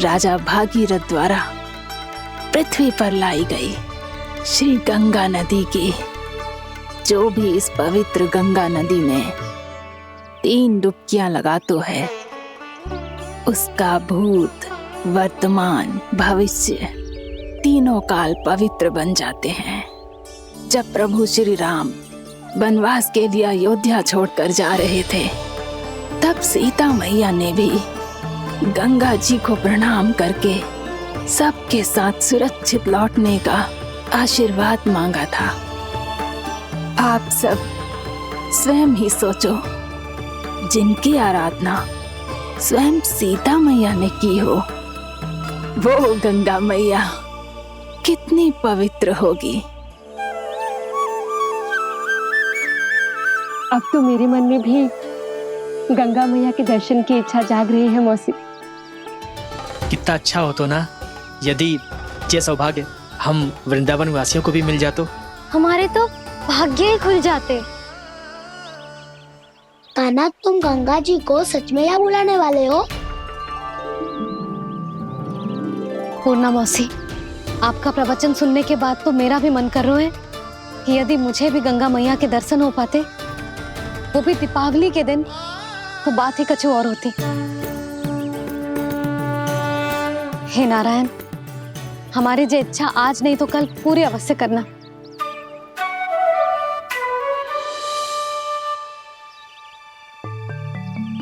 राजा भागीरथ द्वारा पृथ्वी पर लाई गई श्री गंगा नदी की, जो भी इस पवित्र गंगा नदी में 3 डुबकियां लगातो है, उसका भूत, वर्तमान, भविष्य तीनों काल पवित्र बन जाते हैं। जब प्रभु श्री राम वनवास के लिए अयोध्या छोड़कर जा रहे थे, तब सीता मैया ने भी गंगा जी को प्रणाम करके सबके साथ सुरक्षित लौटने का आशीर्वाद मांगा था। आप सब स्वयं ही सोचो, जिनकी आराधना स्वयं सीता मैया ने की हो, वो गंगा मैया कितनी पवित्र होगी। अब तो मेरे मन में भी गंगा मैया के दर्शन की इच्छा जाग रही है मौसी। कितना अच्छा हो तो ना यदि ये सौभाग्य हम वृंदावन वासियों को भी मिल जातो। हमारे तो भाग्य ही खुल जाते। कान्हा, तुम गंगा जी को सच में यहाँ बुलाने वाले हो? पूर्णा मौसी, आपका प्रवचन सुनने के बाद तो मेरा भी मन कर रहा है कि यदि मुझे भी गंगा मैया के दर्शन हो पाते, वो भी दीपावली के दिन, तो बात ही कुछ और होती। हे नारायण, हमारी जो इच्छा आज नहीं तो कल पूरी अवश्य करना।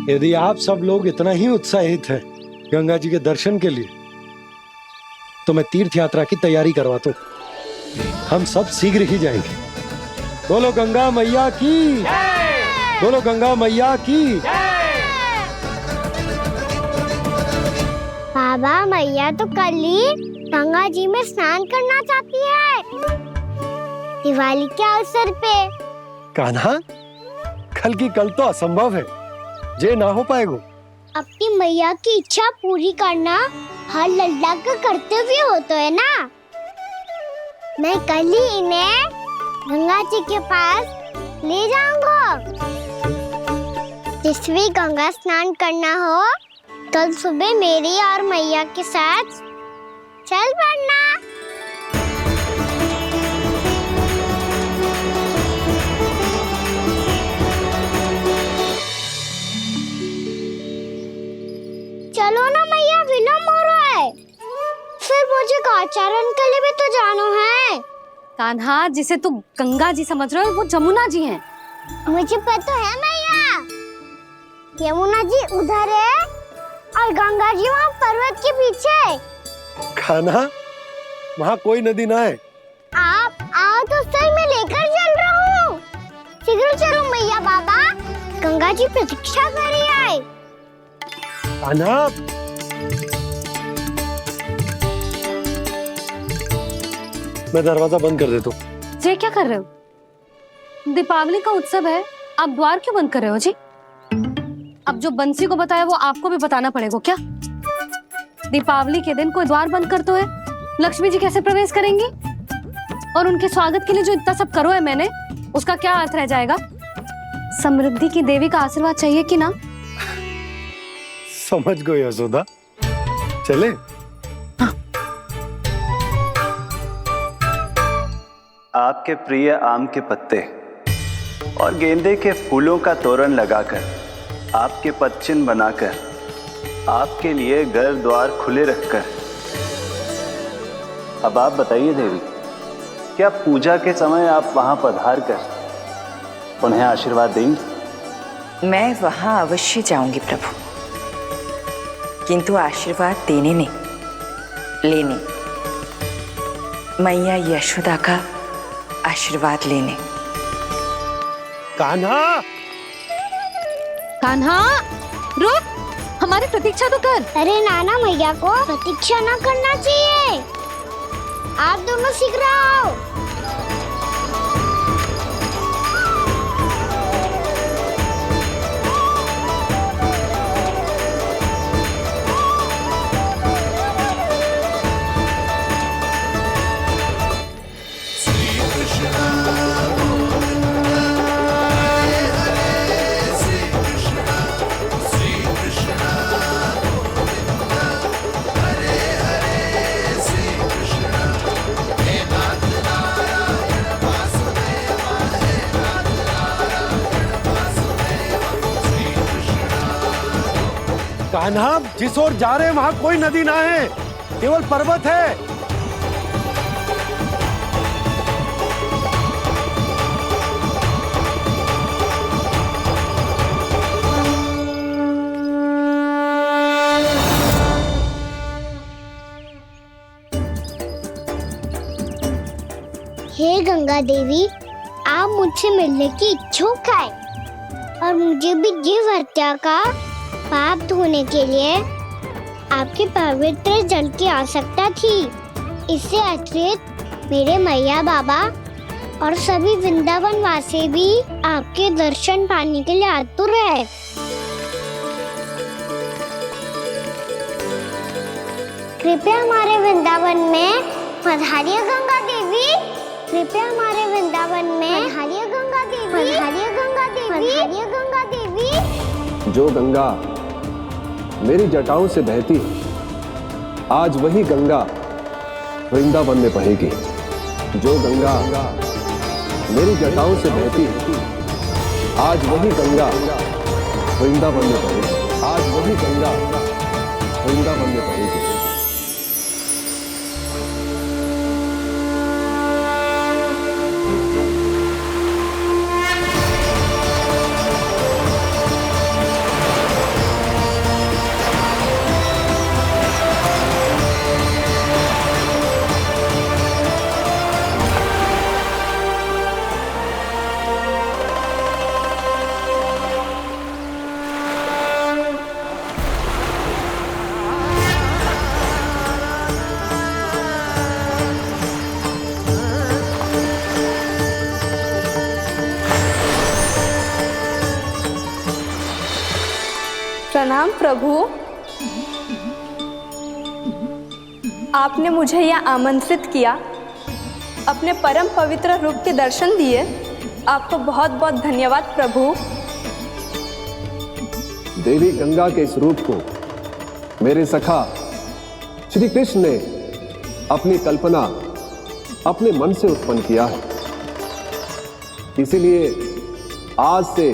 यदि आप सब लोग इतना ही उत्साहित हैं गंगा जी के दर्शन के लिए, तो मैं तीर्थ यात्रा की तैयारी करवाता हूं। हम सब शीघ्र ही जाएंगे। बोलो गंगा मैया की, बोलो गंगा मैया की। बाबा, मैया तो कल ही गंगा जी में स्नान करना चाहती है, दिवाली के अवसर पे। कान्हा, कल की कल तो असंभव है, जे ना हो पाएगा। अपनी मैया की इच्छा पूरी करना हर लल्ला का कर्तव्य होता है ना। मैं कल ही इन्हें गंगा जी के पास ले जाऊंगा। जिस भी गंगा स्नान करना हो, कल सुबह मेरी और मैया के साथ चल पड़ना। चलो ना मैया, विलम्ब हो रहा है। फिर मुझे आचरण के लिए भी तो जाना है। कान्हा, जिसे तू गंगा जी समझ रहे हो, वो जमुना जी हैं। मुझे पता है मैया, यमुना जी उधर है और गंगा जी वहाँ पर्वत के पीछे। कान्हा, वहाँ कोई नदी ना है। आप आओ तो सही, मैं लेकर चल रहा हूँ। शीघ्र चलो मैया। बाबा, गंगा जी प्रतीक्षा कर रही है। कान्हा, मैं दरवाजा बंद कर देता हूँ। ये क्या कर रहे हो? दीपावली का उत्सव है, आप द्वार क्यों बंद कर रहे हो जी? अब जो बंसी को बताया वो आपको भी बताना पड़ेगा क्या? दीपावली के दिन कोई द्वार बंद कर तो है, लक्ष्मी जी कैसे प्रवेश करेंगी? और उनके स्वागत के लिए जो इतना सब करो है मैंने, उसका क्या अर्थ रह जाएगा? समृद्धि की देवी का आशीर्वाद चाहिए कि ना? समझ गई यशोदा, चले। हाँ। आपके प्रिय आम के पत्ते और गेंदे के फूलों का तोरण लगाकर, आपके पदचिन्ह बनाकर, आपके लिए घर द्वार खुले रखकर, अब आप बताइए देवी, क्या पूजा के समय आप वहां पधार कर उन्हें आशीर्वाद देंगी? मैं वहां अवश्य जाऊंगी प्रभु, किंतु आशीर्वाद देने नहीं, लेने, मैया यशोदा का आशीर्वाद लेने। कान्हा, कान्हा, रुक, हमारी प्रतीक्षा तो कर। अरे नाना, मैया को प्रतीक्षा ना करना चाहिए। आप दोनों शीघ्र आओ। कान्हा, जिस ओर जा रहे हैं वहां कोई नदी ना है, केवल पर्वत है। हे गंगा देवी, आप मुझसे मिलने की इच्छुक है और मुझे भी जीव हत्या का पाप धोने के लिए आपके पवित्र जल की आवश्यकता थी। इससे अतिरिक्त मेरे मैया बाबा और सभी वृंदावन वासी भी आपके दर्शन पाने के लिए आतुर है। कृपया हमारे वृंदावन में पधारिए गंगा देवी। कृपया हमारे वृंदावन में पधारिए गंगा देवी। पधारिए गंगा देवी। पधारिए गंगा देवी। जो गंगा मेरी जटाओं से बहती है, आज वही गंगा वृंदावन में बहेगी। जो गंगा मेरी जटाओं से बहती है, आज वही गंगा वृंदावन में बहेगी। आज वही गंगा वृंदावन में बहेगी। प्रणाम प्रभु। आपने मुझे यह आमंत्रित किया, अपने परम पवित्र रूप के दर्शन दिए। आपको बहुत बहुत धन्यवाद प्रभु। देवी गंगा के इस रूप को मेरे सखा श्री कृष्ण ने अपनी कल्पना अपने मन से उत्पन्न किया है। इसीलिए आज से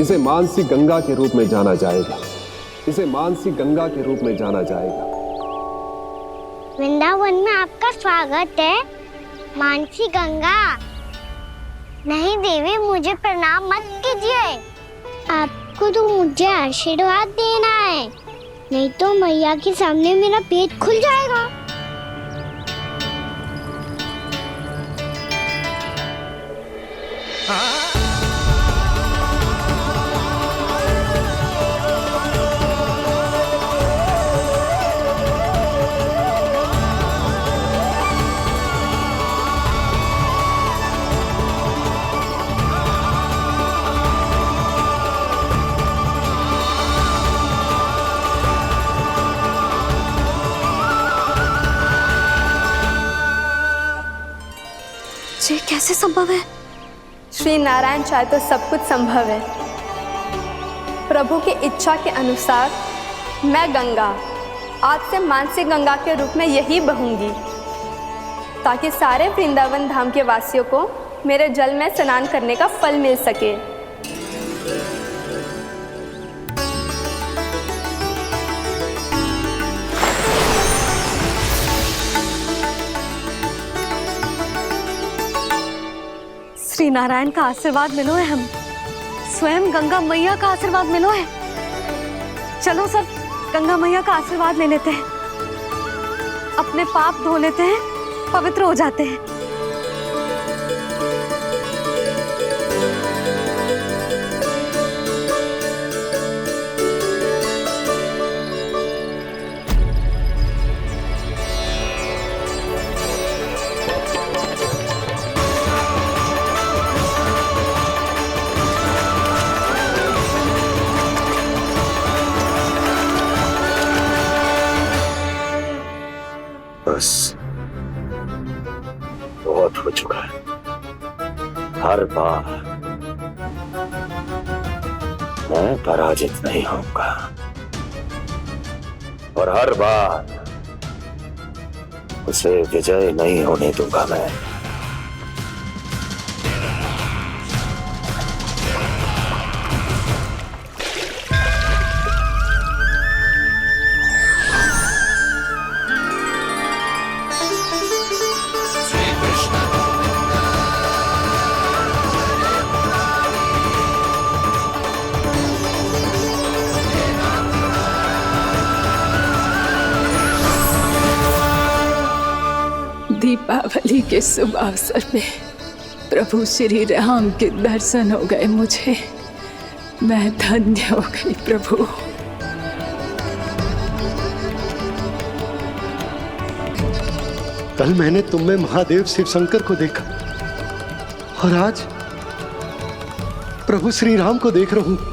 इसे मानसी गंगा के रूप में जाना जाएगा। इसे मानसी गंगा के रूप में जाना जाएगा। वृंदावन में आपका स्वागत है मानसी गंगा। नहीं देवी, मुझे प्रणाम मत कीजिए। आपको तो मुझे आशीर्वाद देना है, नहीं तो मैया के सामने मेरा पेट खुल जाएगा। ये कैसे संभव है? श्री नारायण चाहे तो सब कुछ संभव है। प्रभु की इच्छा के अनुसार मैं गंगा आज से मानसी गंगा के रूप में यही बहूंगी, ताकि सारे वृंदावन धाम के वासियों को मेरे जल में स्नान करने का फल मिल सके। श्री नारायण का आशीर्वाद मिलो है, हम स्वयं गंगा मैया का आशीर्वाद मिलो है। चलो सब गंगा मैया का आशीर्वाद ले लेते हैं, अपने पाप धो लेते हैं, पवित्र हो जाते हैं। बस बहुत हो चुका है। हर बार मैं पराजित नहीं होऊंगा और हर बार उसे विजय नहीं होने दूंगा मैं। दीपावली के शुभ अवसर पे प्रभु श्री राम के दर्शन हो गए मुझे। मैं धन्य हो गई प्रभु। कल मैंने तुम में महादेव शिव शंकर को देखा और आज प्रभु श्री राम को देख रहा हूं।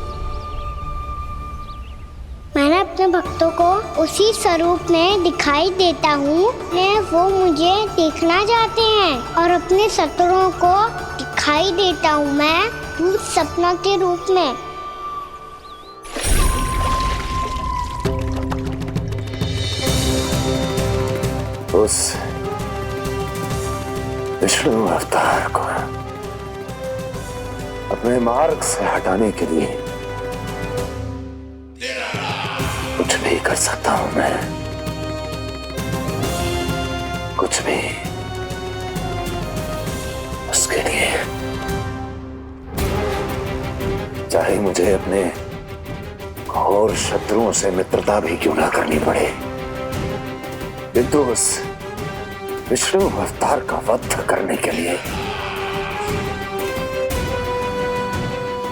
मैंने अपने भक्तों को उसी स्वरूप में दिखाई देता हूँ। वो मुझे देखना चाहते हैं और अपने शत्रुओं को दिखाई देता हूँ मैं भूत सपना के रूप में। उस विष्णु अवतार को अपने मार्ग से हटाने के लिए कुछ भी कर सकता हूं मैं, कुछ भी। उसके लिए चाहे मुझे अपने घोर शत्रुओं से मित्रता भी क्यों ना करनी पड़े, किंतु उस विष्णु अवतार का वध करने के लिए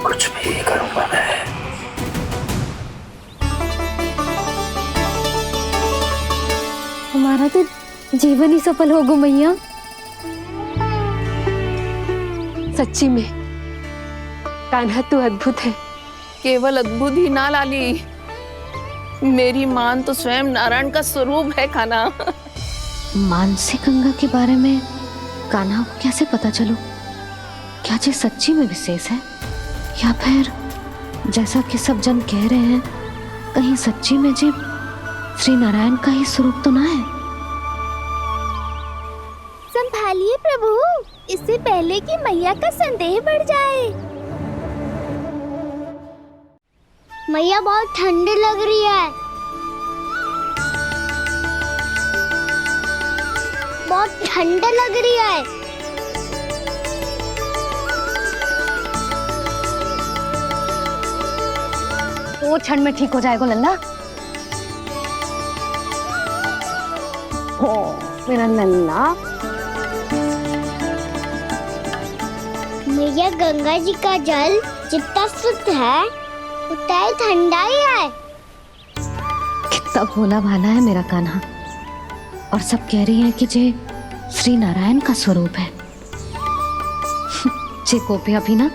कुछ भी करूंगा मैं। हमारा तो जीवन ही सफल होगा मैया। सच्ची में कान्हा तू अद्भुत है। केवल अद्भुत ही ना लाली, मेरी मान तो स्वयं नारायण का स्वरूप है कान्हा। मानसी गंगा के बारे में कान्हा को कैसे पता चलो? क्या ये सच्ची में विशेष है या फिर जैसा कि सब जन कह रहे हैं कहीं सच्ची में जी श्री नारायण का ही स्वरूप तो ना है? संभालिए प्रभु, इससे पहले कि मैया का संदेह बढ़ जाए। मैया बहुत ठंडी लग रही है, बहुत ठंडा लग रही है। वो ठंड में ठीक हो जाएगा लल्ला। हो मेरा लल्ला। मैया गंगा जी का जल जितना शुद्ध है उतना ही ठंडा ही है। कितना भोला भाला है मेरा कान्हा। और सब कह रही हैं कि जे श्री नारायण का स्वरूप है। जे गोपियां भी ना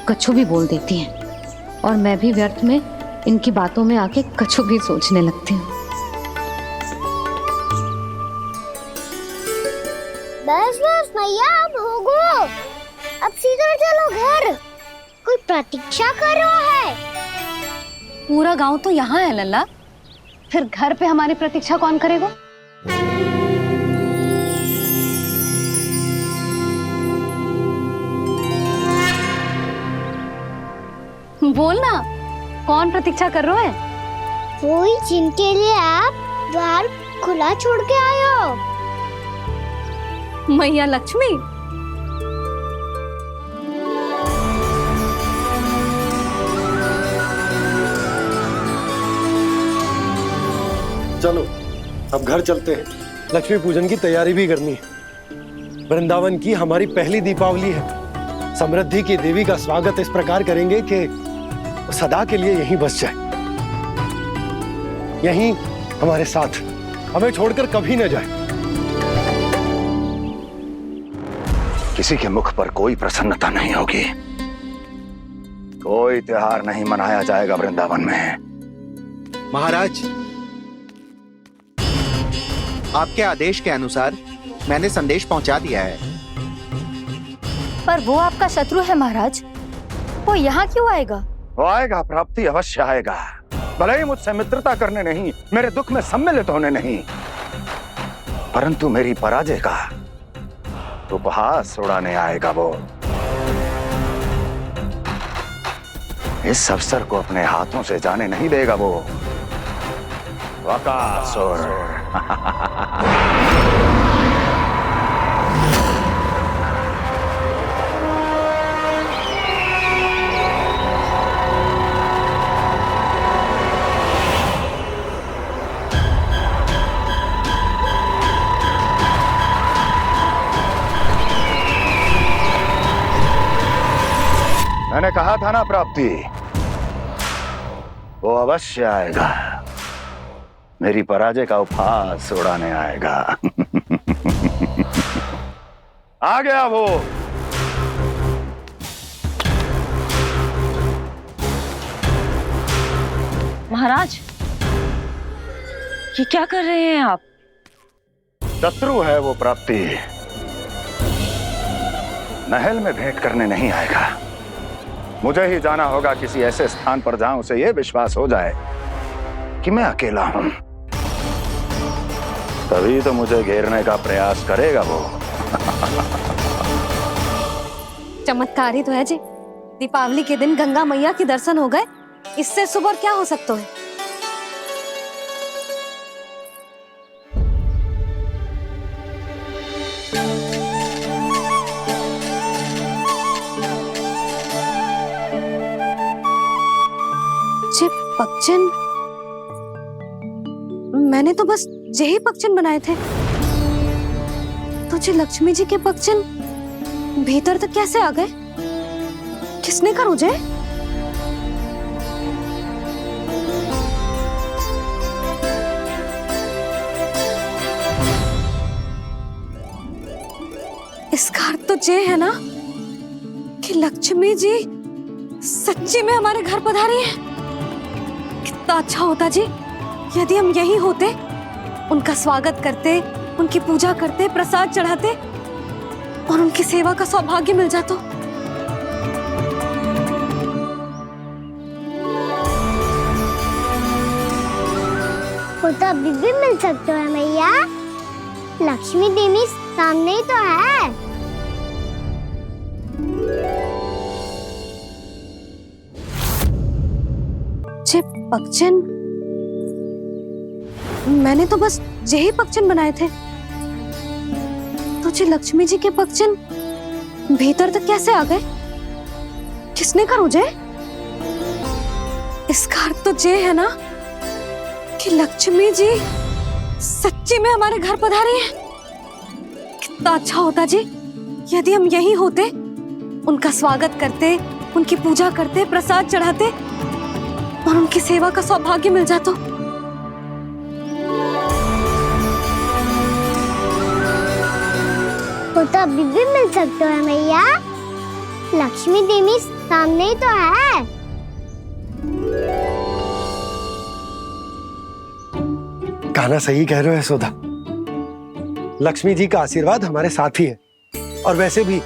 कछु भी बोल देती हैं और मैं भी व्यर्थ में इनकी बातों में आके कछु भी सोचने लगती हूँ। बस बस मैया, अब होगो, अब सीधा चलो घर। कोई प्रतीक्षा कर रहा है। पूरा गांव तो यहाँ है लल्ला, फिर घर पे हमारी प्रतीक्षा कौन करेगा? बोल ना, कौन प्रतीक्षा कर रहे हैं? वही जिनके लिए आप द्वार खुला छोड़ के आए हो। मैया लक्ष्मी। चलो अब घर चलते हैं। लक्ष्मी पूजन की तैयारी भी करनी है। वृंदावन की हमारी पहली दीपावली है। समृद्धि की देवी का स्वागत इस प्रकार करेंगे कि सदा के लिए यहीं बस जाए, यहीं हमारे साथ, हमें छोड़कर कभी न जाए। किसी के मुख पर कोई प्रसन्नता नहीं होगी, कोई त्योहार नहीं मनाया जाएगा वृंदावन में। महाराज, आपके आदेश के अनुसार मैंने संदेश पहुंचा दिया है। पर वो आपका शत्रु है महाराज, वो यहाँ क्यों आएगा? वो आएगा, प्राप्ति अवश्य आएगा। भले ही मुझसे मित्रता करने नहीं, मेरे दुख में सम्मिलित होने नहीं, परंतु मेरी पराजय का उपहास उड़ाने आएगा वो। इस अवसर को अपने हाथों से जाने नहीं देगा वो। वकासुर। मैंने कहा था ना प्राप्ति, वो अवश्य आएगा, मेरी पराजय का उपहास उड़ाने आएगा। आ गया वो। महाराज, ये क्या कर रहे हैं आप? शत्रु है वो प्राप्ति, महल में भेंट करने नहीं आएगा। मुझे ही जाना होगा किसी ऐसे स्थान पर जहां उसे यह विश्वास हो जाए कि मैं अकेला हूं, तभी तो मुझे घेरने का प्रयास करेगा वो। चमत्कार ही तो है जी, दीपावली के दिन गंगा मैया के दर्शन हो गए, इससे शुभ और क्या हो सकता है। जे पक्षिन, मैंने तो बस यही पक्षिन बनाए थे, तो जे लक्ष्मी जी के पक्षिन भीतर तक कैसे आ गए? किसने करूं जे? इसका अर्थ तो ये है ना कि लक्ष्मी जी सच्ची में हमारे घर पधारी है। कितना अच्छा होता जी यदि हम यही होते, उनका स्वागत करते, उनकी पूजा करते, प्रसाद चढ़ाते और उनकी सेवा का सौभाग्य मिल जाता। वो तो अभी भी मिल सकते हैं मैया, लक्ष्मी देवी सामने ही तो है। जे पक्षिन, मैंने तो बस यही पक्षिन बनाए थे, तो जे लक्ष्मी जी के पक्षिन भीतर तक कैसे आ गए? किसने करूं जे? इसका अर्थ तो ये है ना कि लक्ष्मी जी सच्ची में हमारे घर पधारी है। कितना अच्छा होता जी यदि हम यही होते, उनका स्वागत करते, उनकी पूजा करते, प्रसाद चढ़ाते और उनकी सेवा का सौभाग्य मिल जाता। वो तो अभी भी मिल सकते हैं मैया, लक्ष्मी देवी सामने ही तो है। कान्हा सही कह रहे हो यशोदा, लक्ष्मी जी का आशीर्वाद हमारे साथ ही है, और वैसे भी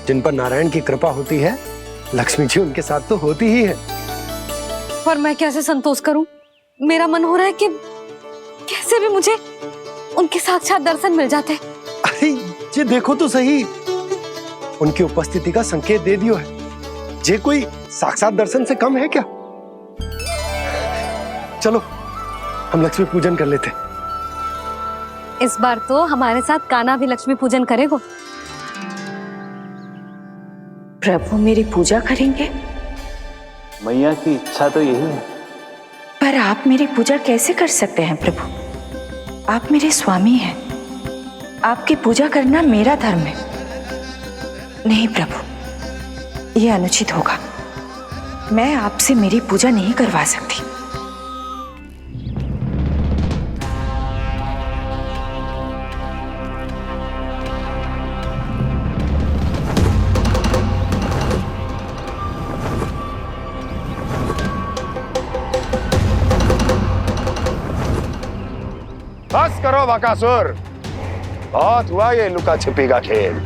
जिन पर नारायण की कृपा होती है, लक्ष्मी जी उनके साथ तो होती ही है। पर मैं कैसे संतोष करूं? मेरा मन हो रहा है कि कैसे भी मुझे उनके साक्षात दर्शन मिल जाते। अरे ये देखो तो सही, उनकी उपस्थिति का संकेत दे दियो है। ये कोई साक्षात दर्शन से कम है क्या? चलो हम लक्ष्मी पूजन कर लेते। इस बार तो हमारे साथ कान्हा भी लक्ष्मी पूजन करेगा। प्रभु मेरी पूजा करेंगे? मैया की इच्छा तो यही है। पर आप मेरी पूजा कैसे कर सकते हैं प्रभु? आप मेरे स्वामी हैं, आपकी पूजा करना मेरा धर्म है। नहीं प्रभु, यह अनुचित होगा। मैं आपसे मेरी पूजा नहीं करवा सकती। बस करो बकासुर, बहुत हुआ ये लुका छिपी का खेल।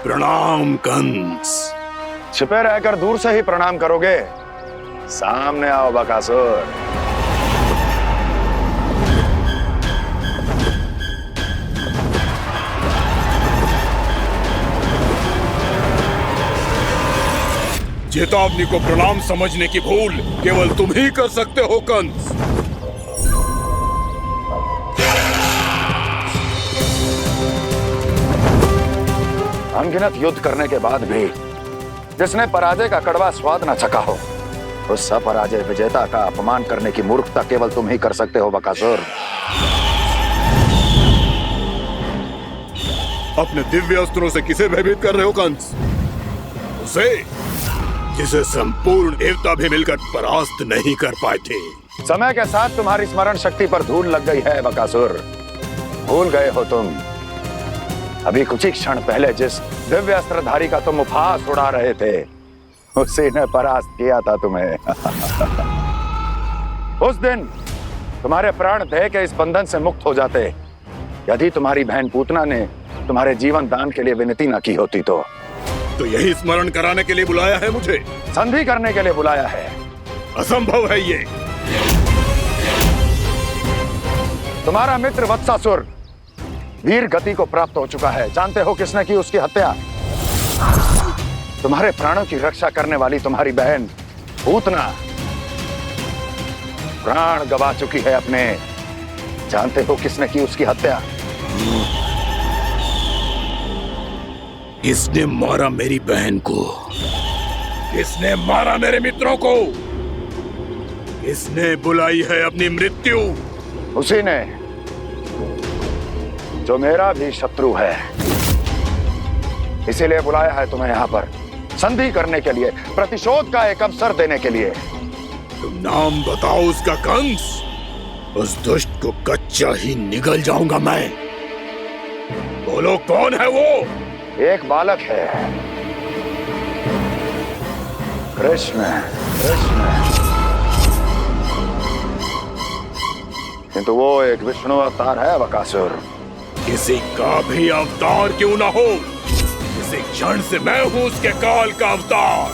प्रणाम कंस। छिपे रहकर दूर से ही प्रणाम करोगे? सामने आओ बकासुर। चेतावनी को प्रणाम समझने की भूल केवल तुम ही कर सकते हो कंस। अनगिनत युद्ध करने के बाद भी जिसने पराजय का कड़वा स्वाद न चखा हो, उस अपराजय विजेता का अपमान करने की मूर्खता केवल तुम ही कर सकते हो बकासुर। अपने दिव्य अस्त्रों से किसे भयभीत कर रहे हो कंस? उसे जिसे संपूर्ण देवता भी मिलकर परास्त नहीं कर पाए थे। समय के साथ तुम्हारी स्मरण शक्ति पर धूल लग गई है बकासुर। भूल गए हो तुम अभी कुछ ही क्षण पहले जिस दिव्य अस्त्रधारी का तुम उपहास उड़ा रहे थे, उसी ने परास्त किया था तुम्हें। उस दिन तुम्हारे प्राण देह के इस बंधन से मुक्त हो जाते यदि तुम्हारी बहन पूतना ने तुम्हारे जीवन दान के लिए विनती न की होती तो यही स्मरण कराने के लिए बुलाया है मुझे? संधि करने के लिए बुलाया है। असंभव है ये। तुम्हारा मित्र वत्सासुर वीर गति को प्राप्त हो चुका है। जानते हो किसने की उसकी हत्या? तुम्हारे प्राणों की रक्षा करने वाली तुम्हारी बहन पूतना प्राण गवा चुकी है अपने। जानते हो किसने की उसकी हत्या? किसने मारा मेरी बहन को? किसने मारा मेरे मित्रों को? किसने बुलाई है अपनी मृत्यु? उसी ने जो मेरा भी शत्रु है। इसीलिए बुलाया है तुम्हें यहाँ पर संधि करने के लिए, प्रतिशोध का एक अवसर देने के लिए। तुम नाम बताओ उसका कंस। उस दुष्ट को कच्चा ही निगल जाऊंगा मैं। बोलो कौन है वो? एक बालक है, कृष्ण। किंतु वो एक विष्णु अवतार है बकासुर। किसी का भी अवतार क्यों ना हो, इसी क्षण से मैं हूं उसके काल का अवतार।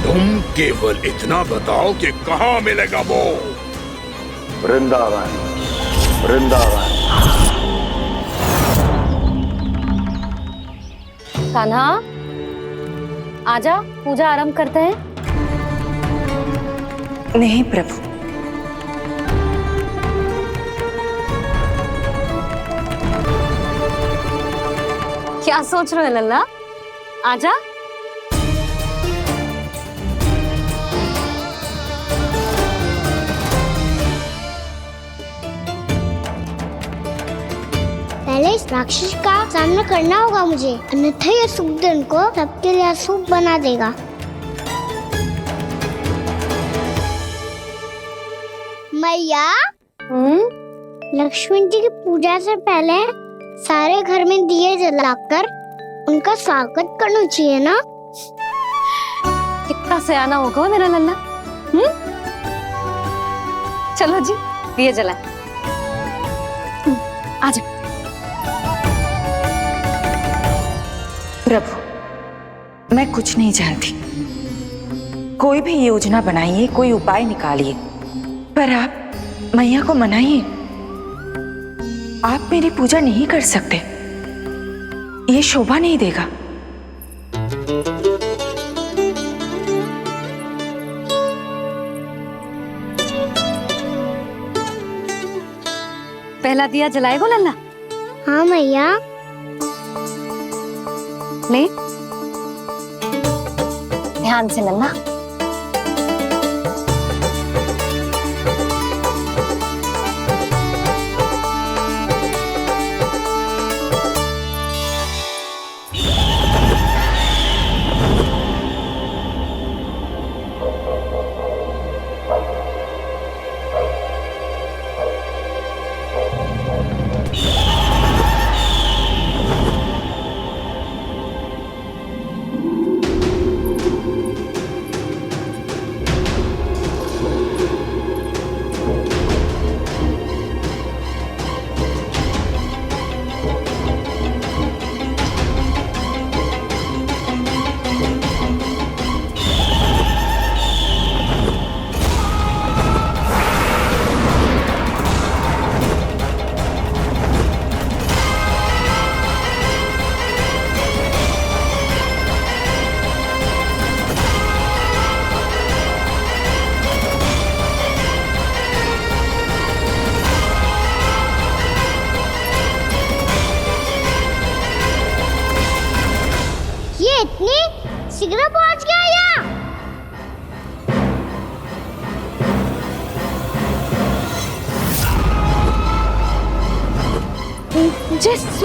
तुम केवल इतना बताओ कि कहां मिलेगा वो? वृंदावन। वृंदावन। कान्हा, आजा, पूजा आरंभ करते हैं। नहीं प्रभु, क्या सोच रहे हो लल्ला? आजा। पहले इस राक्षस का सामना करना होगा मुझे, अन्यथा ये शुभ दिन को सबके लिए अशुभ बना देगा। मैया, लक्ष्मी जी की पूजा से पहले सारे घर में दिए जलाकर उनका स्वागत करना चाहिए ना? कितना सयाना होगा मेरा लल्ला। चलो जी, दिए जलाए। आजा। प्रभु, मैं कुछ नहीं जानती। कोई भी योजना बनाइए, कोई उपाय निकालिए, पर आप मैया को मनाइए। आप मेरी पूजा नहीं कर सकते, ये शोभा नहीं देगा। पहला दिया जलाएगो लल्ला? हाँ मैया। ले, ध्यान से लल्ला।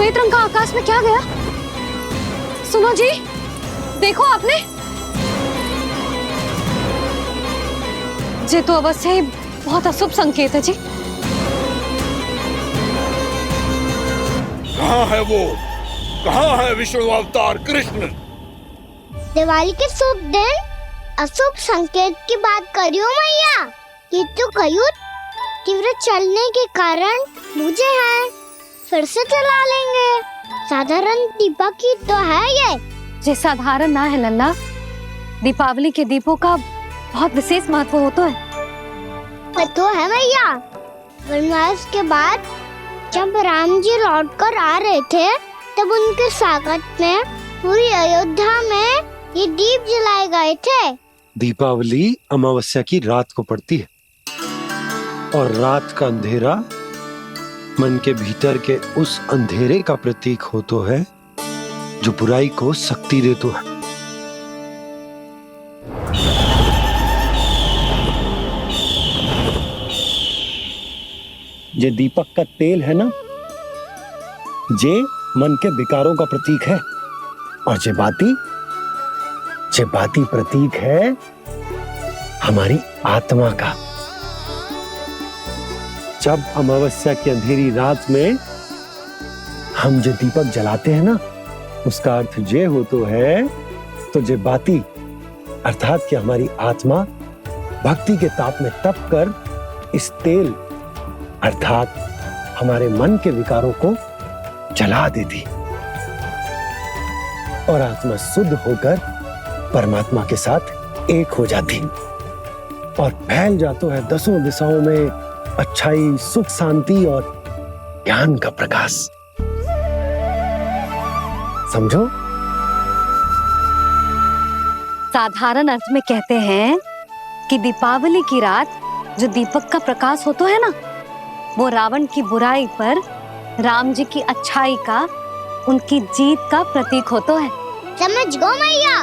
श्वेत रंग का आकाश में क्या गया? सुनो जी, देखो आपने, ये तो अवश्य ही बहुत अशुभ संकेत है जी। कहाँ है वो? कहाँ है विष्णु अवतार कृष्ण? दिवाली के शुभ दिन अशुभ संकेत की बात करियो मैया। ये तो कयूर तीव्र चलने के कारण मुझे है, फिर से चला लेंगे। साधारण दीपक ही तो है ये साधारण ना है लल्ला, दीपावली के दीपों का बहुत विशेष महत्व होता है। तो है मैया, वनवास के बाद जब राम जी लौटकर आ रहे थे तब उनके स्वागत में पूरी अयोध्या में ये दीप जलाए गए थे। दीपावली अमावस्या की रात को पड़ती है और रात का अंधेरा मन के भीतर के उस अंधेरे का प्रतीक होता है जो बुराई को शक्ति देता है। ये दीपक का तेल है ना, जे मन के विकारों का प्रतीक है, और जे बाती प्रतीक है हमारी आत्मा का। जब अमावस्या की अंधेरी रात में हम जो दीपक जलाते हैं ना, उसका अर्थ ये हो तो है, तो जे बाती अर्थात कि हमारी आत्मा भक्ति के ताप में तप कर इस तेल अर्थात हमारे मन के विकारों को जला देती और आत्मा शुद्ध होकर परमात्मा के साथ एक हो जाती और फैल जाता है दसों दिशाओं में अच्छाई, सुख, शांति और ज्ञान का प्रकाश। समझो? साधारण अर्थ में कहते हैं कि दीपावली की रात जो दीपक का प्रकाश होता है ना, वो रावण की बुराई पर राम जी की अच्छाई का, उनकी जीत का प्रतीक होता है। समझ गो मैया,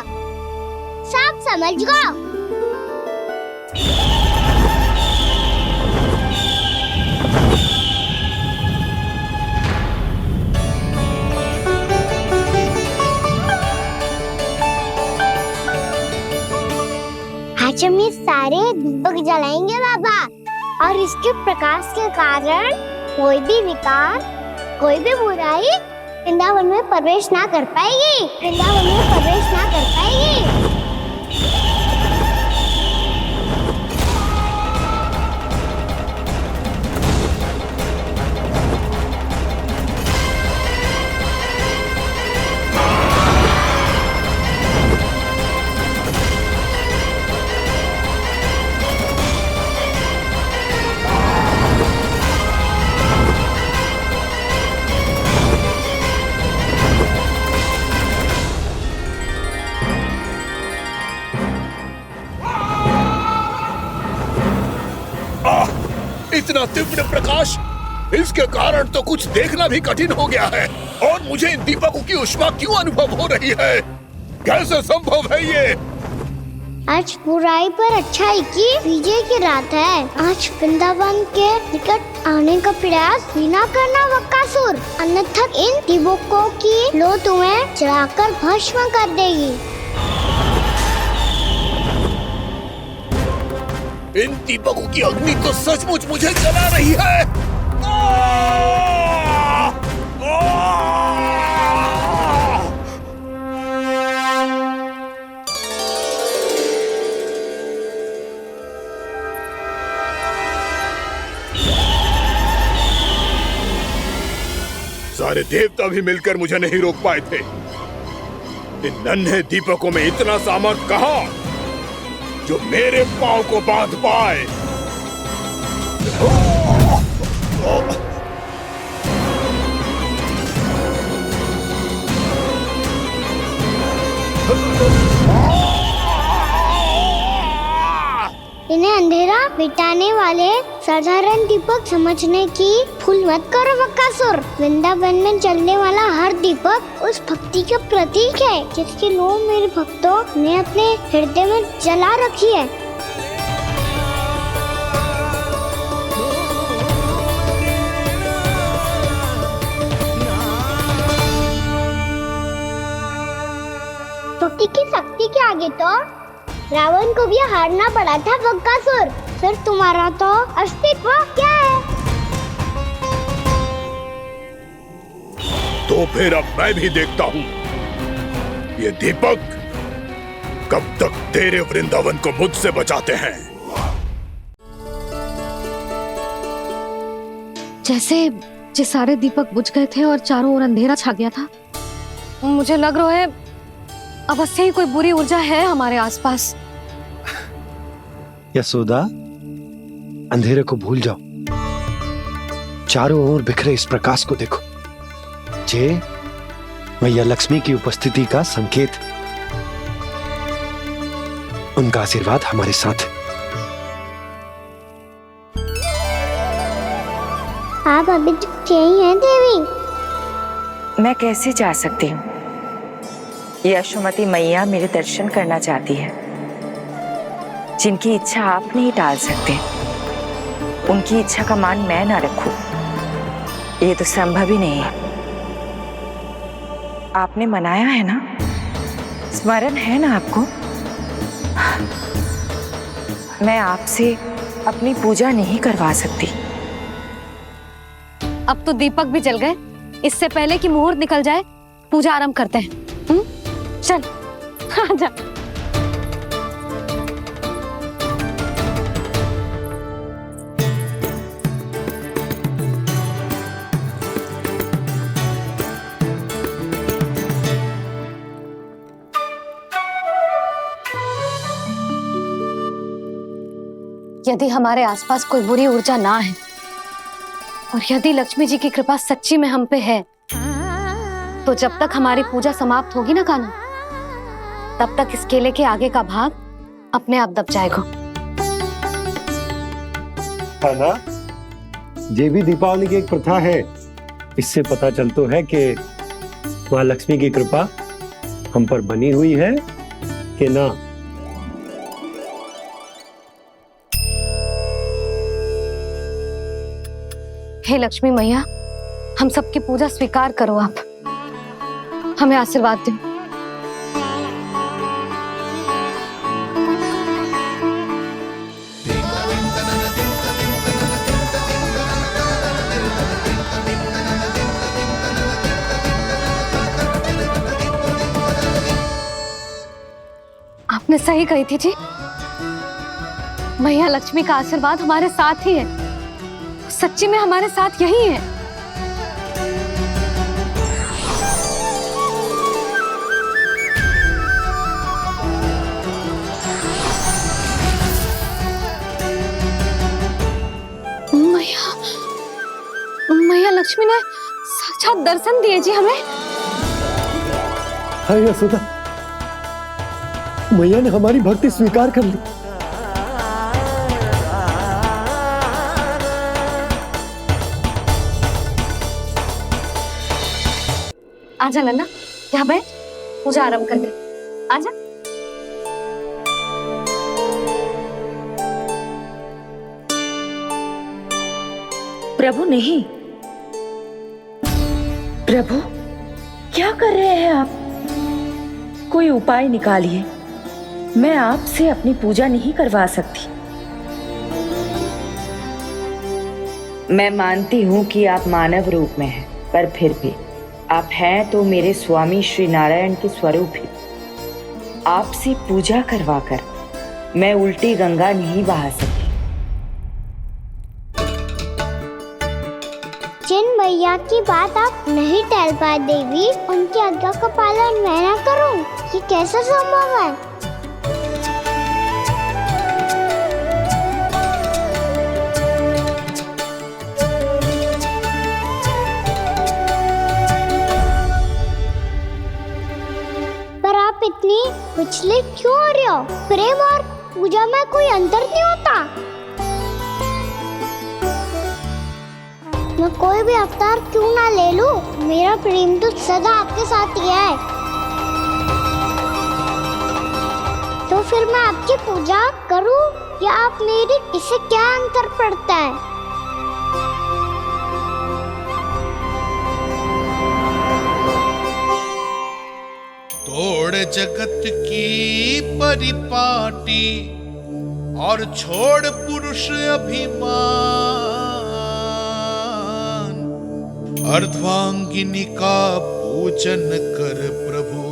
सब समझ गो। आज हम ये सारे दीपक जलाएंगे बाबा, और इसके प्रकाश के कारण कोई भी विकार, कोई भी बुराई वृंदावन में प्रवेश ना कर पाएगी, वृंदावन में प्रवेश ना कर पाएगी। इतना तीव्र प्रकाश, इसके कारण तो कुछ देखना भी कठिन हो गया है। और मुझे इन दीपकों की उष्मा क्यों अनुभव हो रही है? कैसे संभव है ये? आज बुराई पर अच्छाई की विजय की रात है। आज वृंदावन के निकट आने का प्रयास भी ना करना बकासुर, अन्यथा इन दीपकों की लो तुम्हें जलाकर भस्म कर देगी। इन दीपकों की अग्नि तो सचमुच मुझे जला रही है। सारे देवता भी मिलकर मुझे नहीं रोक पाए थे। इन नन्हे दीपकों में इतना सामर्थ्य कहां जो मेरे पांव को बांध पाए। इन्हें अंधेरा मिटाने वाले साधारण दीपक समझने की भूल मत करो बकासुर। वृंदावन में जलने वाला हर दीपक उस भक्ति का प्रतीक है जिसकी लो मेरे भक्तों ने अपने हृदय में जला रखी है। स्तुति की शक्ति के आगे तो रावण को भी हारना पड़ा था बकासुर। फिर तुम्हारा तो अस्तित्व क्या है? तो फिर अब मैं भी देखता हूँ ये दीपक कब तक तेरे वृंदावन को मुझसे बचाते हैं। जैसे ये सारे दीपक बुझ गए थे और चारों ओर अंधेरा छा गया था, मुझे लग रहा है अवश्य ही कोई बुरी ऊर्जा है हमारे आसपास। यशोदा, अंधेरे को भूल जाओ, चारों ओर बिखरे इस प्रकाश को देखो। ये मैया लक्ष्मी की उपस्थिति का संकेत, उनका आशीर्वाद हमारे साथ है। आप अभी तक यही हैं देवी? मैं कैसे जा सकती हूँ? यशोमती मैया मेरे दर्शन करना चाहती है। जिनकी इच्छा आप नहीं टाल सकते, उनकी इच्छा का मान मैं ना रखूं, ये तो संभव ही नहीं है। आपने मनाया है ना, स्मरण है ना आपको? मैं आपसे अपनी पूजा नहीं करवा सकती। अब तो दीपक भी जल गए, इससे पहले कि मुहूर्त निकल जाए पूजा आरंभ करते हैं। चल आजा। यदि हमारे आसपास कोई बुरी ऊर्जा ना है और यदि लक्ष्मी जी की कृपा सच्ची में हम पे है, तो जब तक हमारी पूजा समाप्त होगी ना कान्हा, तब तक इस केले के आगे का भाग अपने आप दब जाएगा। है ना? ये भी दीपावली की एक प्रथा है। इससे पता चलता है कि माँ लक्ष्मी की कृपा हम पर बनी हुई है कि ना। हे लक्ष्मी मैया, हम सबकी पूजा स्वीकार करो, आप हमें आशीर्वाद दो। आपने सही कही थी जी, मैया लक्ष्मी का आशीर्वाद हमारे साथ ही है। सच्ची में हमारे साथ यही है। मैया लक्ष्मी ने साक्षात दर्शन दिए जी हमें। हाय यशोदा, मैया ने हमारी भक्ति स्वीकार कर ली। आजा नन्ना, यहाँ बैठ, पूजा आरंभ कर दे। आजा। प्रभु नहीं, प्रभु क्या कर रहे हैं आप? कोई उपाय निकालिए, मैं आपसे अपनी पूजा नहीं करवा सकती। मैं मानती हूँ कि आप मानव रूप में हैं, पर फिर भी आप हैं तो मेरे स्वामी श्री नारायण के स्वरूप ही। आपसे पूजा करवाकर मैं उल्टी गंगा नहीं बहा सकती। जिन मैया की बात आप नहीं टाल पाए देवी, उनकी आज्ञा का पालन मैं ना करूं, ये कैसा संभव है? पर आप इतनी विचलित क्यों हो रहे हो? प्रेम और पूजा में कोई अंतर नहीं होता। मैं कोई भी अवतार क्यों ना ले लूं, मेरा प्रेम तो सदा आपके साथ ही है। तो फिर मैं आपकी पूजा करूं या आप मेरी, इससे क्या अंतर पड़ता है? तो छोड़ जगत की परिपाटी और छोड़ पुरुष अभिमान, अर्धांगिनी का पूजन कर प्रभु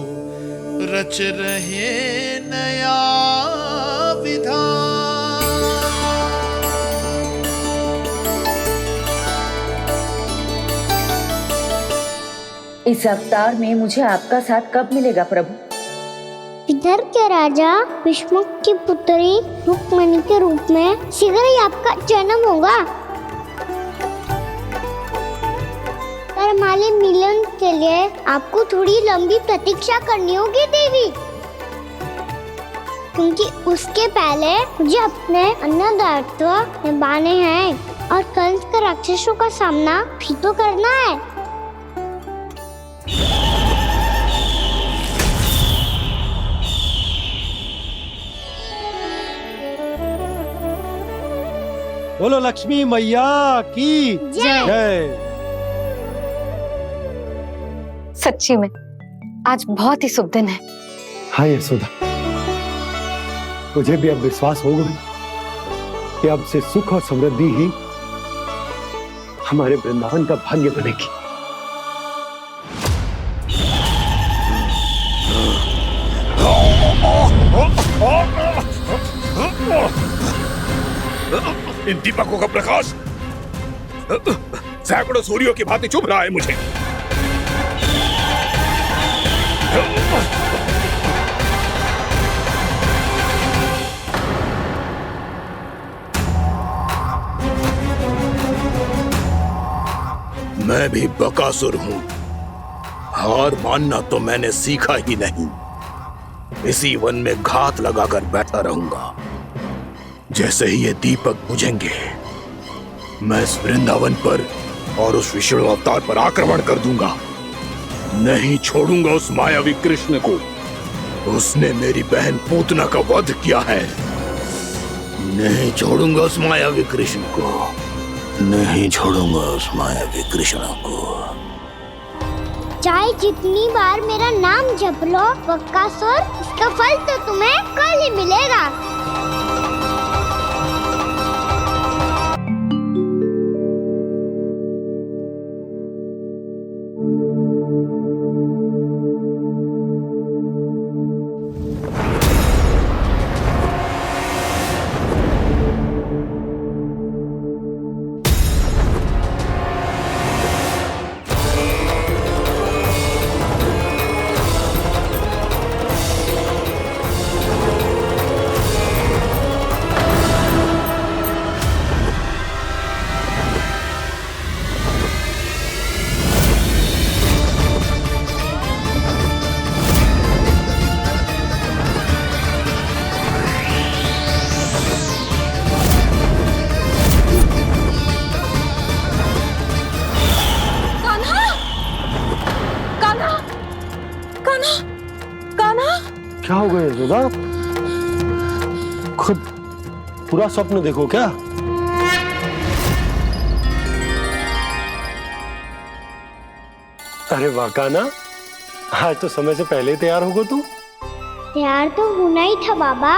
रच रहे नया विधान। इस अवतार में मुझे आपका साथ कब मिलेगा प्रभु? इधर के राजा विष्णु की पुत्री रुक्मणी के रूप में शीघ्र ही आपका जन्म होगा। पर हमारे मिलन के लिए आपको थोड़ी लंबी प्रतीक्षा करनी होगी देवी, क्योंकि उसके पहले मुझे अपने अन्य दायित्व निभाने हैं और कंस के राक्षसों का सामना भी तो करना है। बोलो लक्ष्मी मैया की जय। सच्ची में आज बहुत ही शुभ दिन है। हाँ यशोदा, मुझे भी अब विश्वास हो गया कि अब से सुख और समृद्धि ही हमारे वृंदावन का भाग्य बनेगी। इन दीपकों का प्रकाश सैकड़ों सूर्यों की भांति चुभ रहा है मुझे। मैं भी बकासुर हूं, हार मानना तो मैंने सीखा ही नहीं। इसी वन में घात लगाकर बैठा रहूंगा। जैसे ही ये दीपक बुझेंगे, मैं इस वृंदावन पर और उस विष्णु अवतार पर आक्रमण कर दूंगा। नहीं छोड़ूंगा उस मायावी कृष्ण को। उसने मेरी बहन पूतना का वध किया है। नहीं छोड़ूंगा उस मायावी कृष्ण को। नहीं छोड़ूंगा उस मायावी कृष्ण को। चाहे जितनी बार मेरा नाम जप लो बकासुर, इसका फल तो तुम्हें कल ही मिलेगा। क्या हो गया यशोदा? खुद पूरा स्वप्न देखो क्या? अरे वाह कान्हा, आज तो समय से पहले ही तैयार होगा तू। तैयार तो होना ही था बाबा।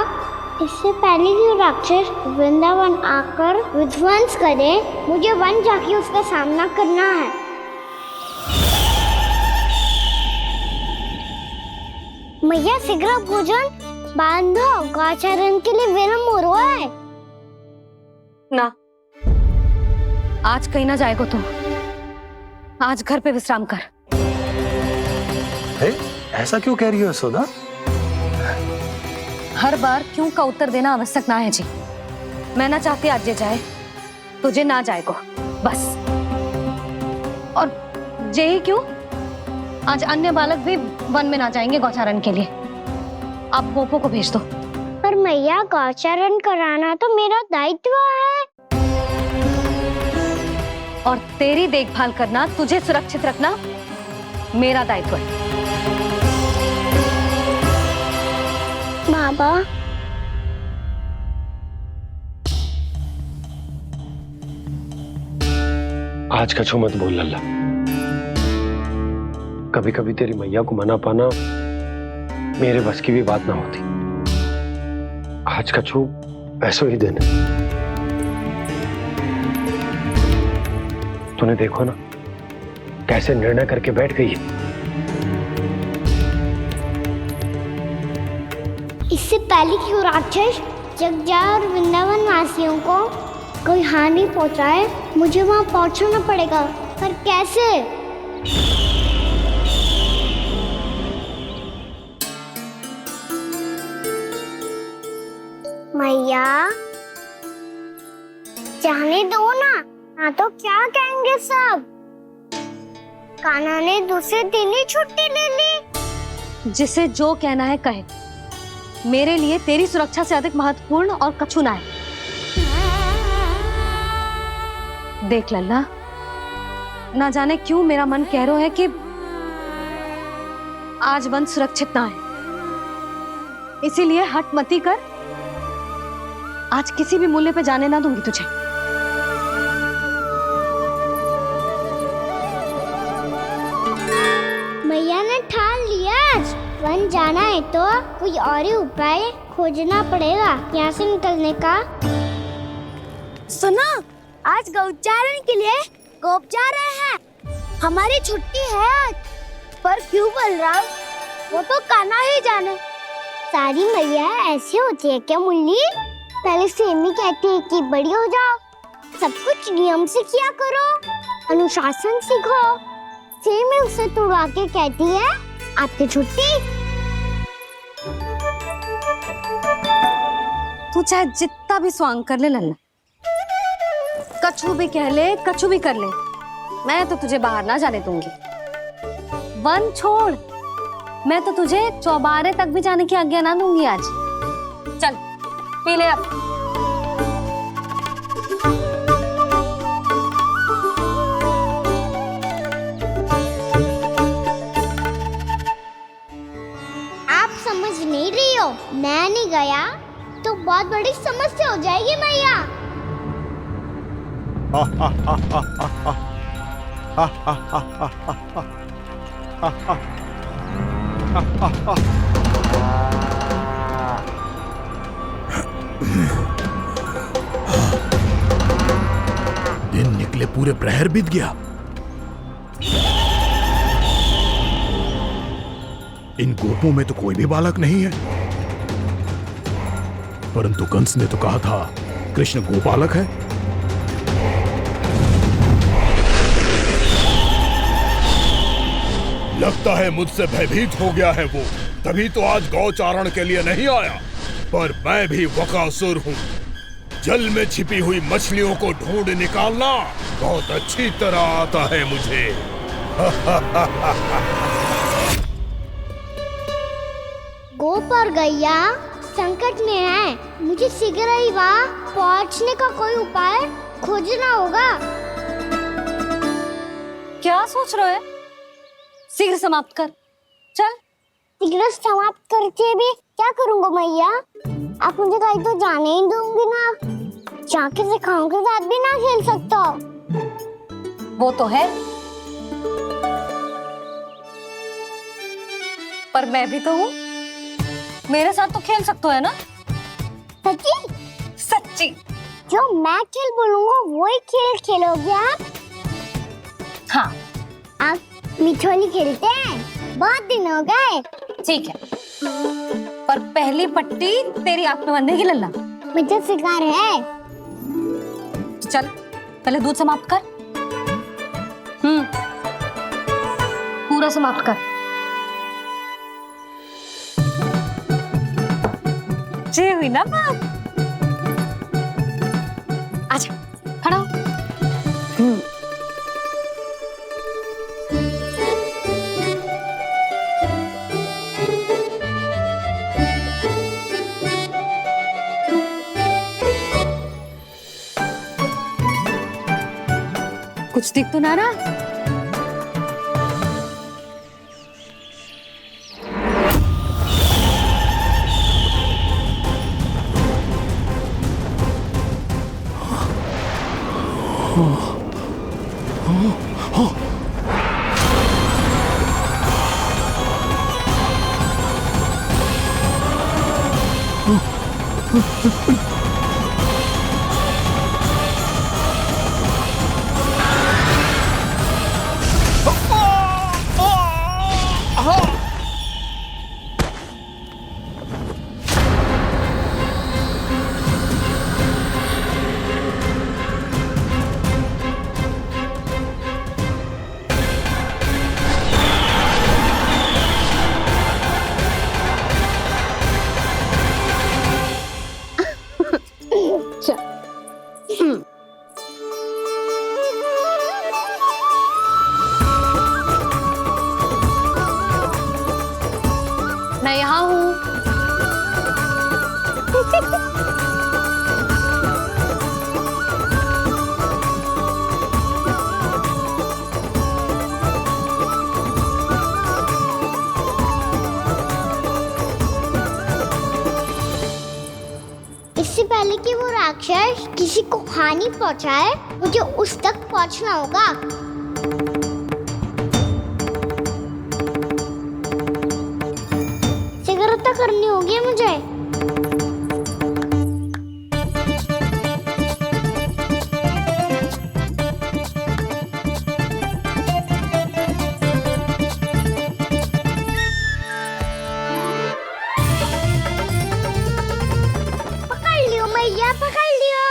इससे पहले कि राक्षस वृंदावन आकर विध्वंस करे, मुझे वन जाके उसका सामना करना है। मैया शीघ्र भोजन बांधो, गौचरण के लिए विलंब हो रहा है। ना, आज कहीं ना जाएगा तुम। आज घर पे विश्राम कर। ऐसा क्यों कह रही हो यशोदा? हर बार क्यों का उत्तर देना आवश्यक ना है जी। मैं ना चाहती आज ये जाए, तुझे ना जाएगा बस। और जे ही क्यों, आज अन्य बालक भी वन में ना जाएंगे गौचारण के लिए। आप गोपो को भेज दो। पर मैया गौचारण कराना तो मेरा दायित्व है। और तेरी देखभाल करना, तुझे सुरक्षित रखना मेरा दायित्व है। बाबा, आज का छो मत बोल लल्ला। कभी कभी तेरी मैया को मना पाना मेरे बस की भी बात ना होती। आज कछु ऐसो ही दिन है। तूने देखो ना कैसे निर्णय करके बैठ गई है। इससे पहले कि वो राक्षस जगजा और वृंदावन वासियों को कोई हानि पहुंचाए, मुझे वहां पहुंचना पड़ेगा। पर कैसे? मैया जाने दो ना, हाँ तो क्या कहेंगे सब? कान्हा ने दूसरे दिन ही छुट्टी ले ली। जिसे जो कहना है कहे, मेरे लिए तेरी सुरक्षा से अधिक महत्वपूर्ण और कछु ना है। देख लल्ला, ना जाने क्यों मेरा मन कह रहा है कि आज वन सुरक्षित ना है, इसीलिए हट मती कर। आज किसी भी मूल्य पे जाने ना दूंगी तुझे। मैया ने ठान लिया, आज वन जाना है तो कोई और ही उपाय खोजना पड़ेगा यहाँ से निकलने का। सुनो, आज गौचारण के लिए गोप जा रहे हैं। हमारी छुट्टी है आज। पर क्यों बलराम? वो तो कान्हा ही जाने। सारी मैया ऐसी होती है क्या मुन्नी? पहले सेमी कहती है कि बड़ी हो जाओ, सब कुछ नियम से किया करो, अनुशासन सीखो। सेमी उसे तुड़वा के कहती है आपकी छुट्टी। तू चाहे जितना भी स्वांग कर ले लल्ला, कछु भी कह ले, कछु भी कर ले, मैं तो तुझे बाहर ना जाने दूंगी। वन छोड़, मैं तो तुझे चौबारे तक भी जाने की आज्ञा ना दूंगी आज। चल पी ले अब। आप समझ नहीं रही हो, मैं नहीं गया तो बहुत बड़ी समस्या हो जाएगी मैया। दिन निकले पूरे प्रहर बीत गया। इन गोपों में तो कोई भी बालक नहीं है, परंतु कंस ने तो कहा था कृष्ण गोपालक है। लगता है मुझसे भयभीत हो गया है वो, तभी तो आज गौचारण के लिए नहीं आया। पर मैं भी बकासुर हूँ, जल में छिपी हुई मछलियों को ढूंढ निकालना बहुत अच्छी तरह आता है मुझे। गोप और गैया संकट में है, मुझे शीघ्र ही वहाँ पहुँचने का कोई उपाय खोजना होगा। क्या सोच रहे हो? शीघ्र समाप्त कर, चल। शीघ्र समाप्त करके भी क्या करूँगा मैया? आप मुझे कहीं तो जाने ही दूंगी ना, जाके सिखाओं के साथ भी ना खेल सकता। वो तो है, पर मैं भी तो हूँ, मेरे साथ तो खेल सकते हो है ना? सच्ची? सच्ची। जो मैं खेल बोलूँगा वही खेल खेलोगे आप? हाँ। आप मिठोली खेलते हैं? बहुत दिन हो गए। ठीक है, पर पहली पट्टी तेरी आंख में बनने की लल्ला। मुझे शिकार है। चल पहले दूध समाप्त कर। पूरा समाप्त कर। जे हुई ना बात। आजा, खड़ा हो। कुछ दिख तो ना रहा? मैं यहाँ हूँ। इससे पहले कि वो राक्षस किसी को हानि पहुंचाए, मुझे उस तक पहुंचना होगा। शीघ्रता करनी होगी मुझे। पकड़ लियो।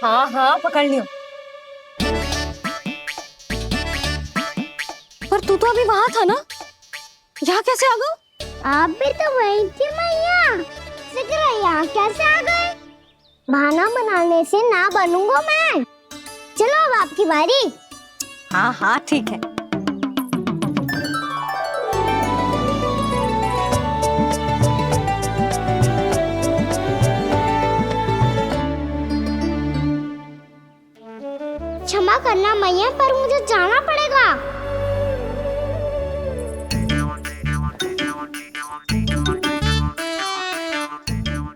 हाँ हाँ पकड़ लियो। पर तू तो अभी वहाँ था ना, यहाँ कैसे आ गया? आप भी तो वही थी मैया। शीघ्र यहाँ कैसे आ गए? बहाना बनाने से ना बनूंगा मैं। चलो अब आपकी बारी। हाँ हाँ ठीक है। क्षमा करना मैया, पर मुझे जाना पड़ेगा।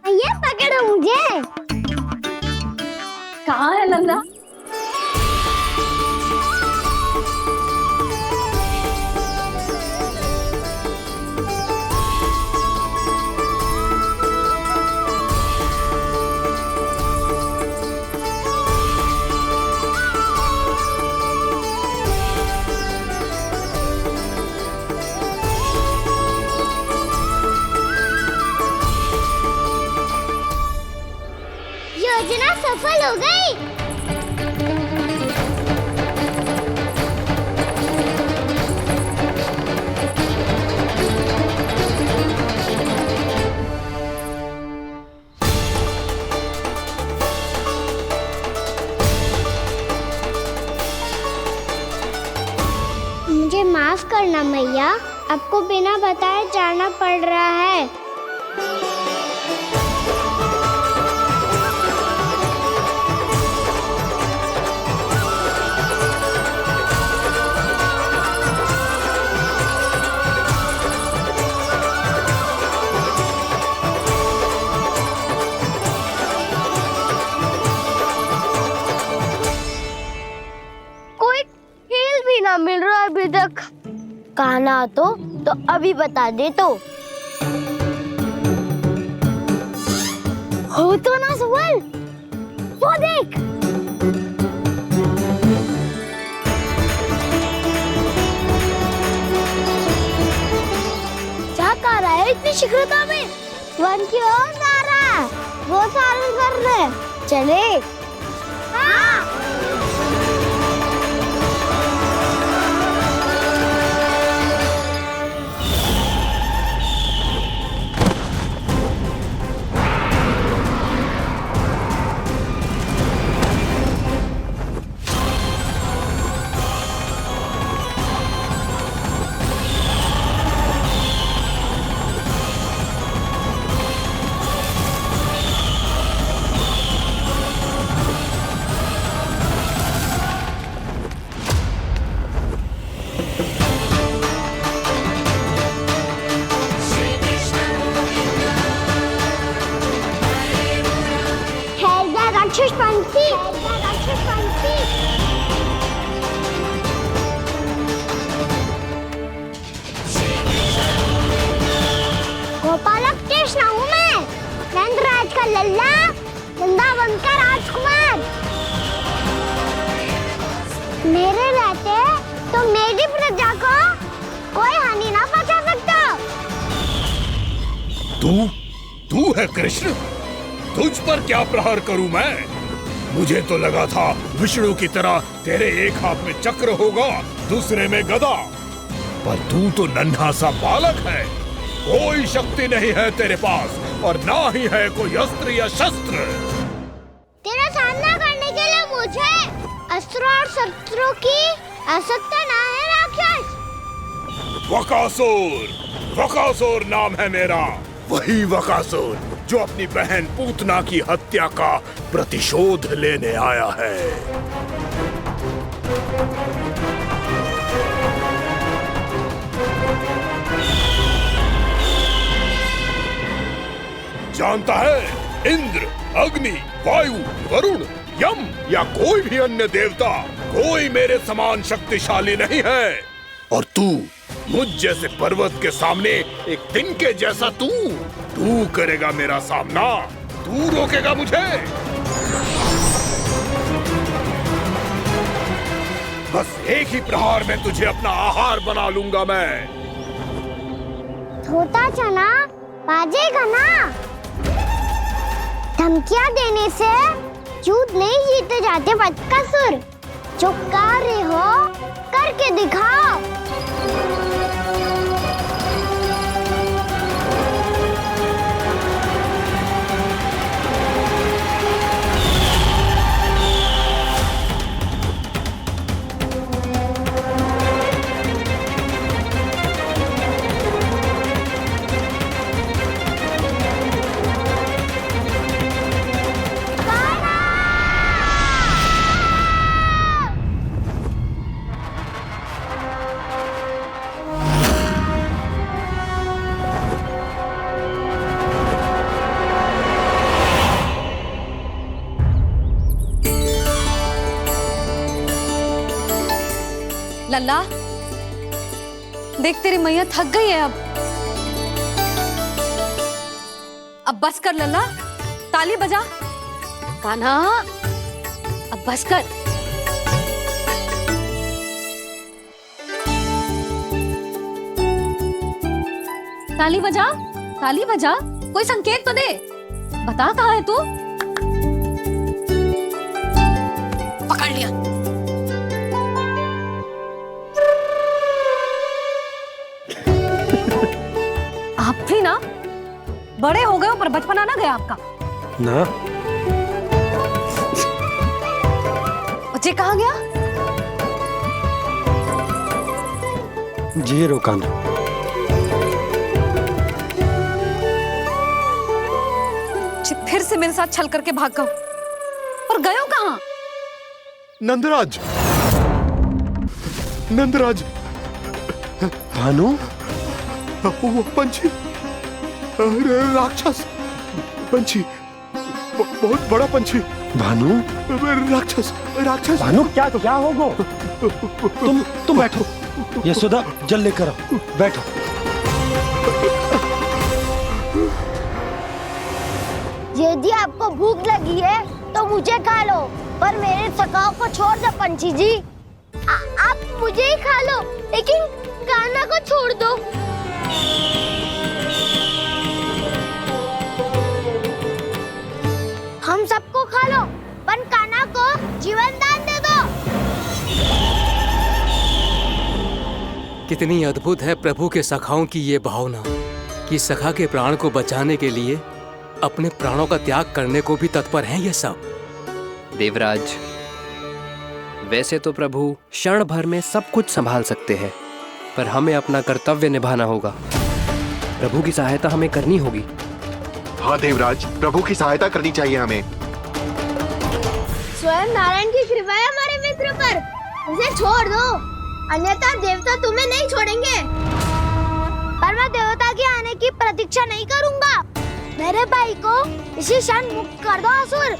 मैया पकड़ो मुझे। कहाँ है नंदा? योजना सफल हो गई। मुझे माफ करना मैया, आपको बिना बताए जाना पड़ रहा है। मिल रहा है अभी तक। कहना तो अभी बता दे तो। हो तो ना सवाल, वो देख। क्या कर रहा है इतनी शीघ्रता में? वन की ओर जा रहा है, वो सारे कर रहे। चले। हाँ। गोपालक कृष्ण हूँ मैं, नंदराज का लल्ला, वृंदावन का राजकुमार। मेरे रहते तो मेरी प्रजा को कोई हानि ना पहुंचा सकता। तू है कृष्ण? तुझ पर क्या प्रहार करूं मैं? मुझे तो लगा था विष्णु की तरह तेरे एक हाथ में चक्र होगा, दूसरे में गदा, पर तू तो नन्हा सा बालक है। कोई शक्ति नहीं है तेरे पास और ना ही है कोई अस्त्र या शस्त्र। तेरा सामना करने के लिए मुझे अस्त्रों और शस्त्रों की आवश्यकता ना है राक्षस। वकासुर नाम है मेरा, वही वकासुर जो अपनी बहन पूतना की हत्या का प्रतिशोध लेने आया है। जानता है, इंद्र, अग्नि, वायु, वरुण, यम या कोई भी अन्य देवता कोई मेरे समान शक्तिशाली नहीं है। और तू मुझ जैसे पर्वत के सामने एक तिनके जैसा तू करेगा मेरा सामना? तू रोकेगा मुझे? बस एक ही प्रहार में तुझे अपना आहार बना लूंगा मैं। छोटा चना बाजेगा ना। धमकियां देने से युद्ध नहीं जीते जाते बदकसूर। जो कार्य हो करके दिखाओ। लल्ला, देख तेरी मैया थक गई है अब बस कर लल्ला, ताली बजा। कान्हा, अब बस कर। ताली बजा, ताली बजा, कोई संकेत तो दे। बता कहाँ है तू? पकड़ लिया। आप भी ना बड़े हो गए हो पर बचपना ना गया आपका ना। बच्चे कहाँ गया? जी रोकाना। फिर से मेरे साथ छल करके भाग गए और गए हो कहाँ? नंदराज, नंदराज। भानु, वो पंछी, राक्षस पंछी, बहुत बड़ा पंछी। भानु, राक्षस, राक्षस। भानु, क्या होगा? तुम बैठो। यशोदा, जल लेकर आओ। बैठो। यदि आपको भूख लगी है तो मुझे खा लो, पर मेरे सखाओं को छोड़ दो पंछी जी। आप मुझे ही खा लो, लेकिन कान्हा को छोड़ दो। हम सबको खा लो, पर कान्हा को जीवन दान दे दो। कितनी अद्भुत है प्रभु के सखाओं की ये भावना कि सखा के प्राण को बचाने के लिए अपने प्राणों का त्याग करने को भी तत्पर हैं ये सब। देवराज, वैसे तो प्रभु क्षण भर में सब कुछ संभाल सकते हैं, पर हमें अपना कर्तव्य निभाना होगा। प्रभु की सहायता हमें करनी होगी। हाँ देवराज, प्रभु की सहायता करनी चाहिए हमें। स्वयं नारायण की कृपा है हमारे मित्र पर, उसे छोड़ दो, अन्यथा देवता तुम्हें नहीं छोड़ेंगे। पर मैं देवता के आने की प्रतीक्षा नहीं करूंगा। मेरे भाई को इसी क्षण मुक्त कर दो असुर,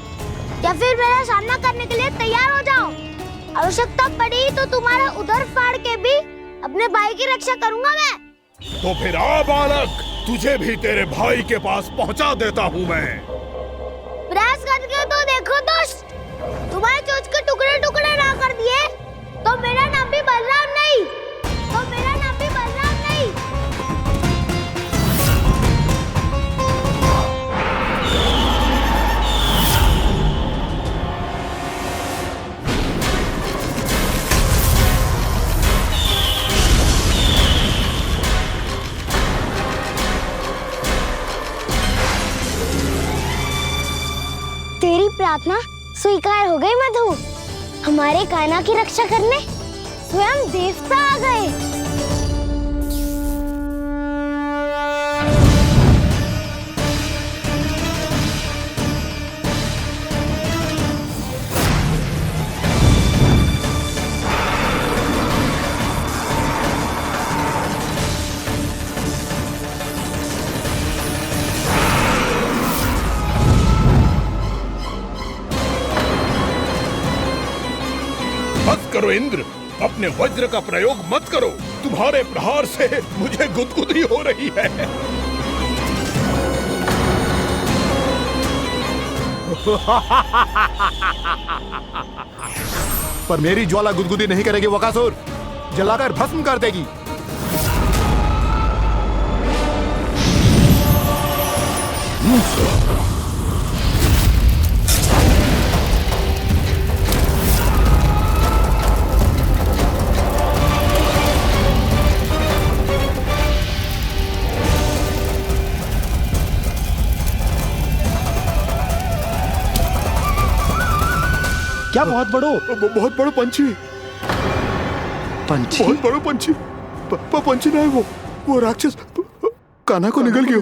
या फिर मेरा सामना करने के लिए तैयार हो जाओ। आवश्यकता पड़ी तो तुम्हारा उधर फाड़ के भी अपने भाई की रक्षा करूंगा मैं। तो फिर आ बालक, तुझे भी तेरे भाई के पास पहुंचा देता हूँ मैं। प्रयास करके तो देखो दोस्त, तुम्हारे चोंच के टुकड़े टुकड़े ना कर दिए तो मेरा नाम भी बलराम नहीं, तो मेरा नाम भी बलराम नहीं। तेरी प्रार्थना स्वीकार हो गई मधु। हमारे कान्हा की रक्षा करने स्वयं देवता आ गए। बस करो इंद्र, अपने वज्र का प्रयोग मत करो। तुम्हारे प्रहार से मुझे गुदगुदी हो रही है। पर मेरी ज्वाला गुदगुदी नहीं करेगी वकासुर, जलाकर भस्म कर देगी। क्या बहुत बड़ो पंछी। पंछी? बहुत बड़ो पंछी। पंछी ना है वो राक्षस कान्हा को निगल गया।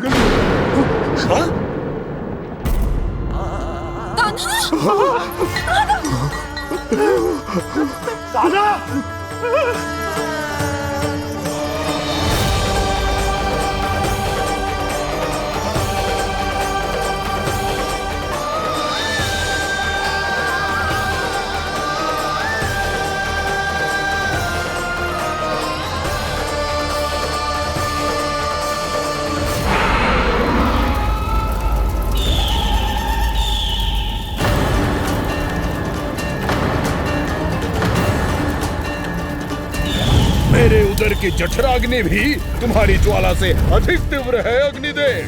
मेरे उदर की जठराग्नि भी तुम्हारी ज्वाला से अधिक तीव्र है अग्निदेव।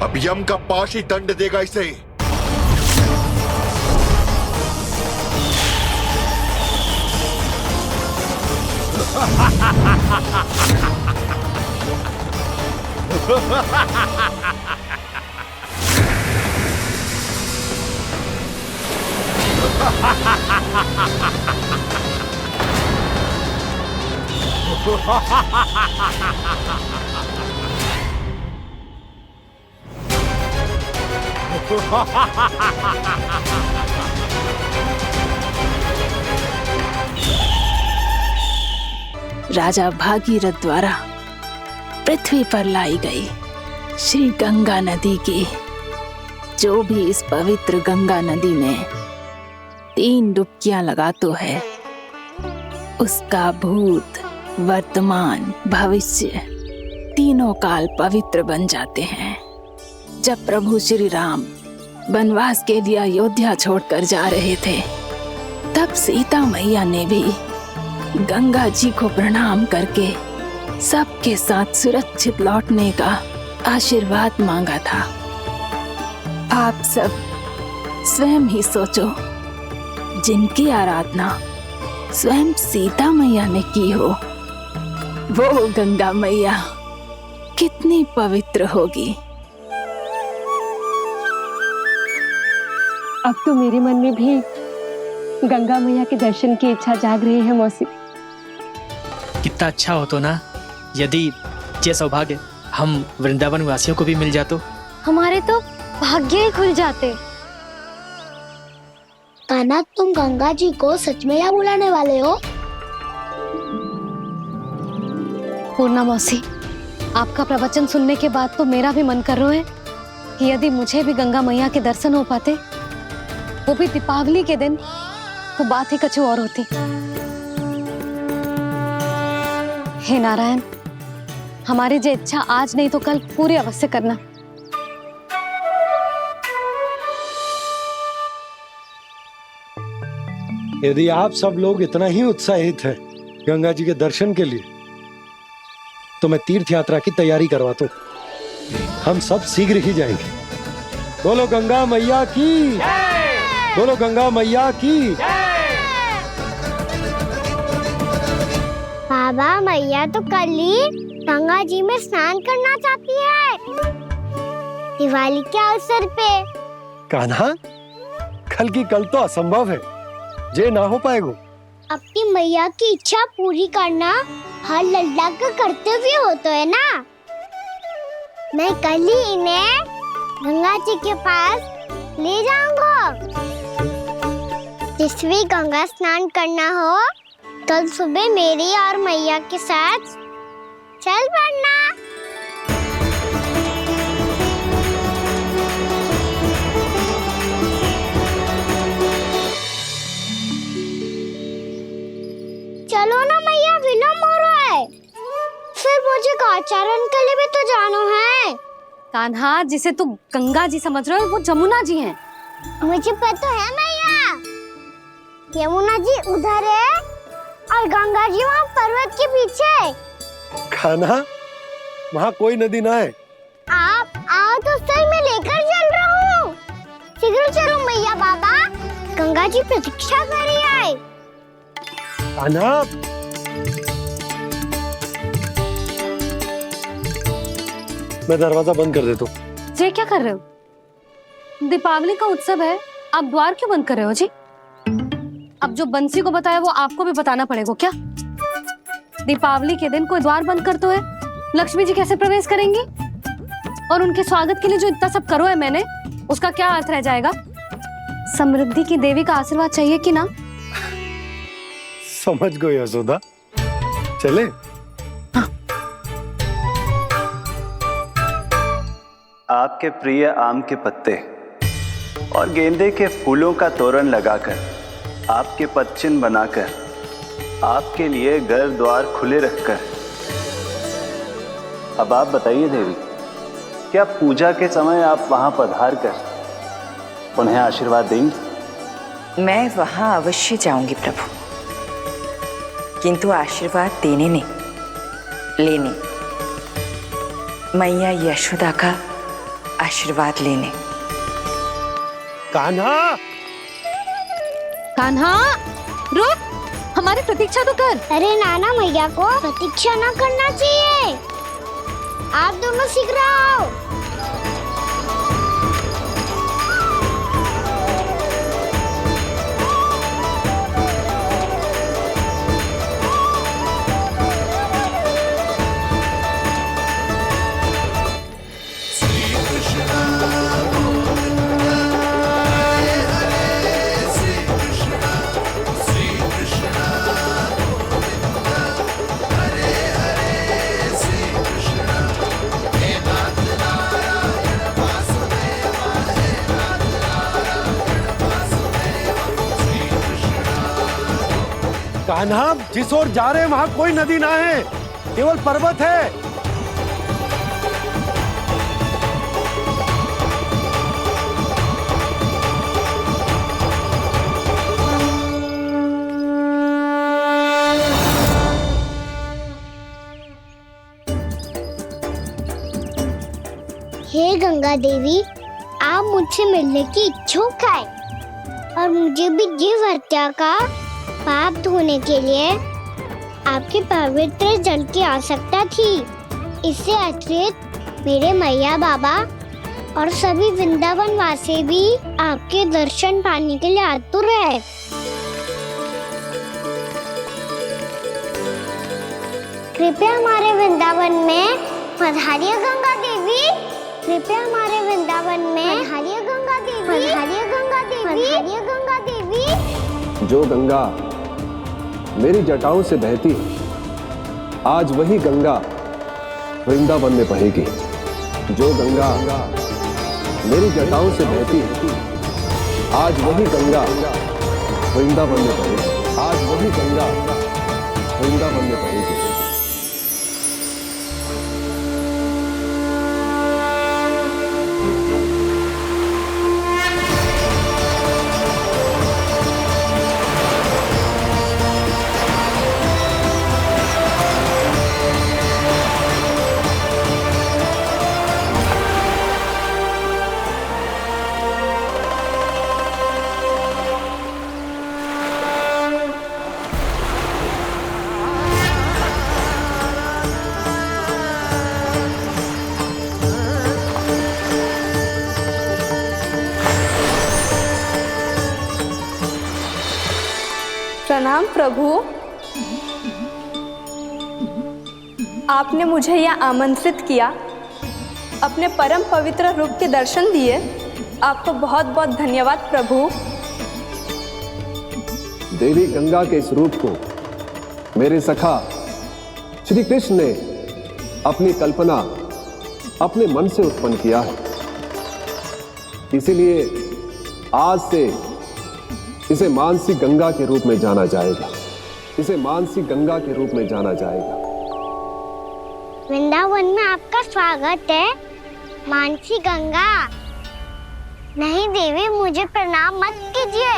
अब यम का पाश ही दंड देगा इसे। राजा भागीरथ द्वारा पृथ्वी पर लाई गई श्री गंगा नदी की, जो भी इस पवित्र गंगा नदी में 3 डुबकियां लगातो है, उसका भूत, वर्तमान, भविष्य तीनों काल पवित्र बन जाते हैं। जब प्रभु श्री राम वनवास के लिए अयोध्या छोड़कर जा रहे थे, तब सीता मैया ने भी गंगा जी को प्रणाम करके सबके साथ सुरक्षित लौटने का आशीर्वाद मांगा था। आप सब स्वयं ही सोचो, जिनकी आराधना स्वयं सीता मैया ने की हो, वो गंगा मैया कितनी पवित्र होगी। अब तो मेरे मन में भी गंगा मैया के दर्शन की इच्छा जाग रही है मौसी। कितना अच्छा हो तो ना, यदि ये सौभाग्य हम वृंदावन वासियों को भी मिल जातो। हमारे तो भाग्य ही खुल जाते। कान्हा, तुम गंगा जी को सच में यहाँ बुलाने वाले हो? पूर्णा मौसी, आपका प्रवचन सुनने के बाद तो मेरा भी मन कर रहा है कि यदि मुझे भी गंगा मैया के दर्शन हो पाते, वो भी दीपावली के दिन, तो बात ही कुछ और होती। हे नारायण, हमारी जो इच्छा आज नहीं तो कल पूरी अवश्य करना। यदि आप सब लोग इतना ही उत्साहित हैं गंगा जी के दर्शन के लिए, तो मैं तीर्थ यात्रा की तैयारी करवाता हूं। हम सब शीघ्र ही जाएंगे। बोलो गंगा मैया की, बोलो गंगा मैया की। बाबा, मैया तो कल ही गंगा जी में स्नान करना चाहती है। दिवाली के अवसर पे। कान्हा, कल की कल तो असंभव है, जे ना हो पाएगो। अपनी मैया की इच्छा पूरी करना हर लल्ला का कर्तव्य होता है ना। मैं कल ही इन्हें गंगा जी के पास ले जाऊंगा। जिस भी गंगा स्नान करना हो कल सुबह मेरी और मैया के साथ चल पड़ना। चलो ना मैया, विलम्ब हो रहा है। फिर मुझे गौचारण के लिए भी तो जाना है। कान्हा, जिसे तू गंगा जी समझ रहे हो वो जमुना जी हैं। मुझे पता है मैया, यमुना जी उधर है और गंगा जी वहाँ पर्वत के पीछे। कान्हा, वहाँ कोई नदी ना है। आप आओ तो सही, मैं लेकर चल रहा हूँ। शीघ्र चलो मैया बाबा, गंगा जी प्रतीक्षा कर रही है। कान्हा, मैं दरवाजा बंद कर देता हूँ। ये क्या कर रहे हो? दीपावली का उत्सव है, आप द्वार क्यों बंद कर रहे हो जी? अब जो बंसी को बताया वो आपको भी बताना पड़ेगा क्या? दीपावली के दिन कोई द्वार बंद कर तो है, लक्ष्मी जी कैसे प्रवेश करेंगी? और उनके स्वागत के लिए जो इतना सब करो है मैंने, उसका क्या अर्थ रह जाएगा? समृद्धि की देवी का आशीर्वाद चाहिए कि ना? समझ गई यशोदा, चले। आपके प्रिय आम के पत्ते और गेंदे के फूलों का तोरण लगाकर, आपके पदचिन्ह बनाकर, आपके लिए घर द्वार खुले रखकर, अब आप बताइए देवी, क्या पूजा के समय आप वहां पधार कर उन्हें आशीर्वाद देंगी? मैं वहां अवश्य जाऊंगी प्रभु, किंतु आशीर्वाद देने नहीं, लेने। मैया यशोदा का आशीर्वाद लेने। कान्हा, कान्हा, रुक, हमारी प्रतीक्षा तो कर। अरे नाना, मैया को प्रतीक्षा ना करना चाहिए। आप दोनों शीघ्र आओ। कान्हा, जिस ओर जा रहे हैं वहाँ कोई नदी ना है, केवल पर्वत है। हे गंगा देवी, आप मुझसे मिलने की इच्छुक है और मुझे भी जीव हत्या का पाप धोने के लिए आपके पवित्र जल की आवश्यकता थी। इससे अतिरिक्त मेरे मैया बाबा और सभी वृंदावन वासी भी आपके दर्शन पाने के लिए आतुर है। कृपया हमारे वृंदावन में पधारिए गंगा देवी। कृपया हमारे वृंदावन में पधारिए गंगा देवी। पधारिए गंगा देवी। पधारिए गंगा देवी। जो गंगा मेरी जटाओं से बहती है, आज वही गंगा वृंदावन में बहेगी। जो गंगा मेरी जटाओं से बहती है, आज वही गंगा वृंदावन में बहेगी। आज वही गंगा वृंदावन में बहेगी। प्रणाम प्रभु। आपने मुझे यहाँ आमंत्रित किया, अपने परम पवित्र रूप के दर्शन दिए। आपको बहुत बहुत धन्यवाद प्रभु। देवी गंगा के इस रूप को मेरे सखा श्री कृष्ण ने अपनी कल्पना अपने मन से उत्पन्न किया है, इसीलिए आज से इसे मानसी गंगा के रूप में जाना जाएगा। इसे मानसी गंगा के रूप में जाना जाएगा। वृंदावन में आपका स्वागत है मानसी गंगा। नहीं देवी, मुझे प्रणाम मत कीजिए।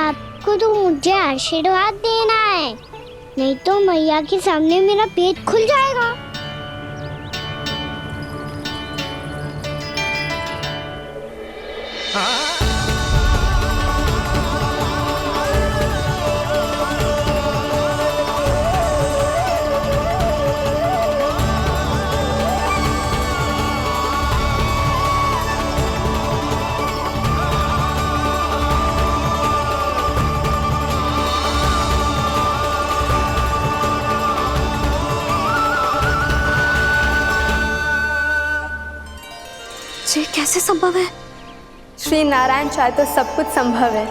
आपको तो मुझे आशीर्वाद देना है, नहीं तो मैया के सामने मेरा पेट खुल जाएगा। ये कैसे संभव है? श्री नारायण चाहे तो सब कुछ संभव है।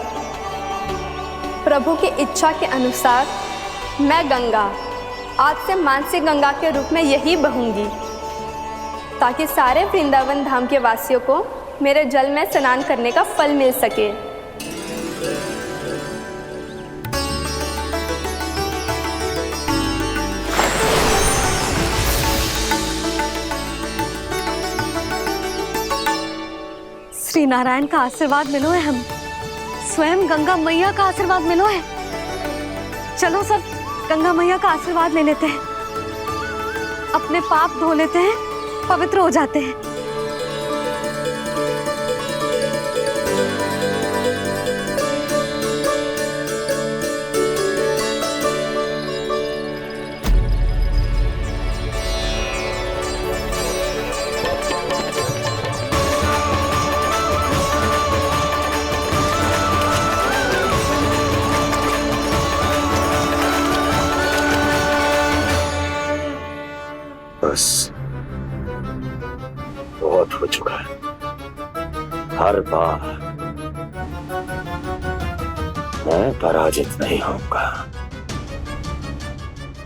प्रभु की इच्छा के अनुसार मैं गंगा आज से मानसी गंगा के रूप में यही बहूंगी, ताकि सारे वृंदावन धाम के वासियों को मेरे जल में स्नान करने का फल मिल सके। श्री नारायण का आशीर्वाद मिलो है, हम स्वयं गंगा मैया का आशीर्वाद मिलो है। चलो सब गंगा मैया का आशीर्वाद ले लेते हैं, अपने पाप धो लेते हैं, पवित्र हो जाते हैं। बस बहुत हो चुका है। हर बार मैं पराजित नहीं होऊंगा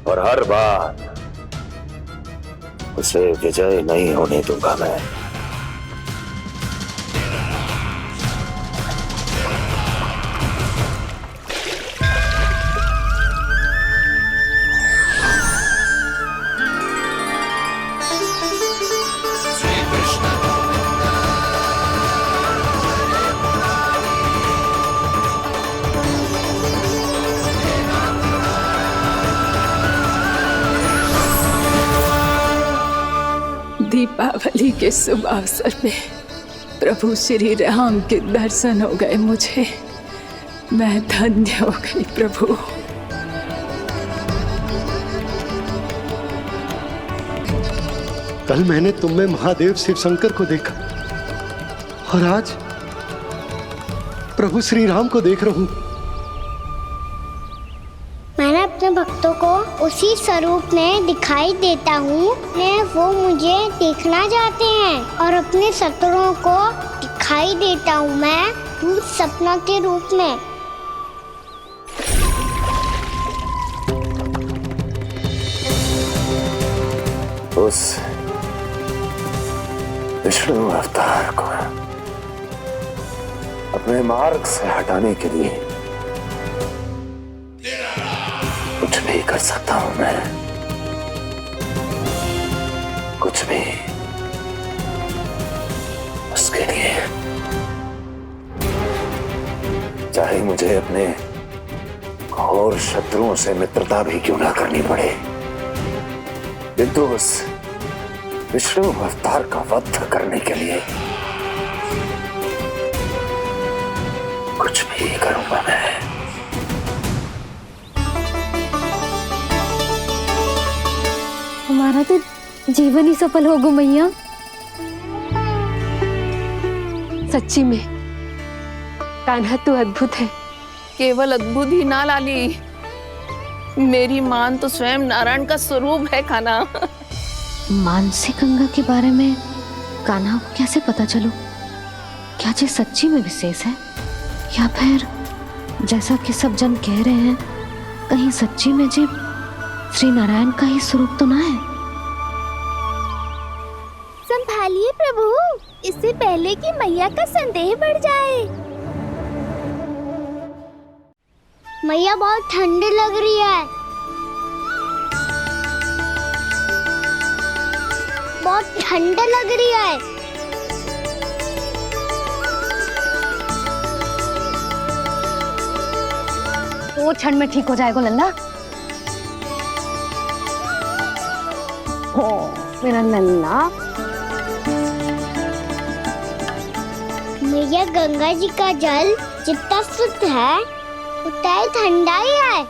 और हर बार उसे विजय नहीं होने दूंगा मैं। दीपावली के शुभ अवसर पे प्रभु श्री राम के दर्शन हो गए मुझे। मैं धन्य हो गई प्रभु। कल मैंने तुम में महादेव शिव शंकर को देखा और आज प्रभु श्री राम को देख रहा हूं। मैंने अपने भक्तों को उसी स्वरूप में दिखाई देता हूँ, वो मुझे देखना चाहते हैं और अपने शत्रुओं को दिखाई देता हूँ मैं भूत सपना के रूप में। उस विष्णु अवतार को अपने मार्ग से हटाने के लिए कुछ भी कर सकता हूं मैं, कुछ भी। उसके लिए चाहे मुझे अपने घोर शत्रुओं से मित्रता भी क्यों ना करनी पड़े, किंतु उस विष्णु अवतार का वध करने के लिए कुछ भी करूंगा मैं। हमारा तो जीवन ही सफल हो गो मैया। सच्ची में कान्हा तू अद्भुत है, केवल अद्भुत ही ना लाली, मेरी मान तो स्वयं नारायण का स्वरूप है कान्हा। मानसी गंगा के बारे में कान्हा को कैसे पता चलो? क्या ये सच्ची में विशेष है, या फिर जैसा कि सब जन कह रहे हैं, कहीं सच्ची में जी श्री नारायण का ही स्वरूप तो ना है? संभालिए प्रभु, इससे पहले कि मैया का संदेह बढ़ जाए। मैया बहुत ठंडी लग रही है, बहुत ठंडा लग रही है। वो क्षण में ठीक हो जाएगा लल्ला। ओ मेरा लल्ला। मैया गंगा जी का जल जितना शुद्ध है उतना ही ठंडा ही है।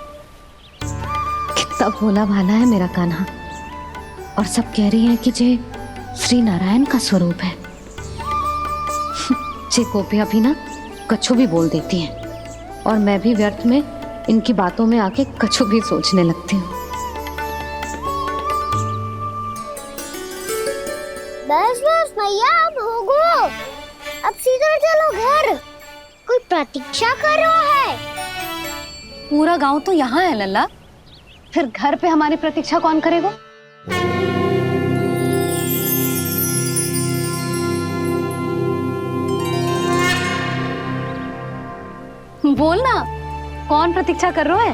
कितना भोला भाला है मेरा कान्हा। और सब कह रही हैं कि जे श्री नारायण का स्वरूप है। जे गोपियां भी ना कछु भी बोल देती हैं, और मैं भी व्यर्थ में इनकी बातों में आके कछु भी सोचने लगती हूँ। बस बस मैया, अब होगो, अब सीधा चलो घर। कोई प्रतीक्षा कर रहा है। पूरा गांव तो यहाँ है लल्ला, फिर घर पे हमारी प्रतीक्षा कौन करेगा? बोल ना, कौन प्रतीक्षा कर रहा है?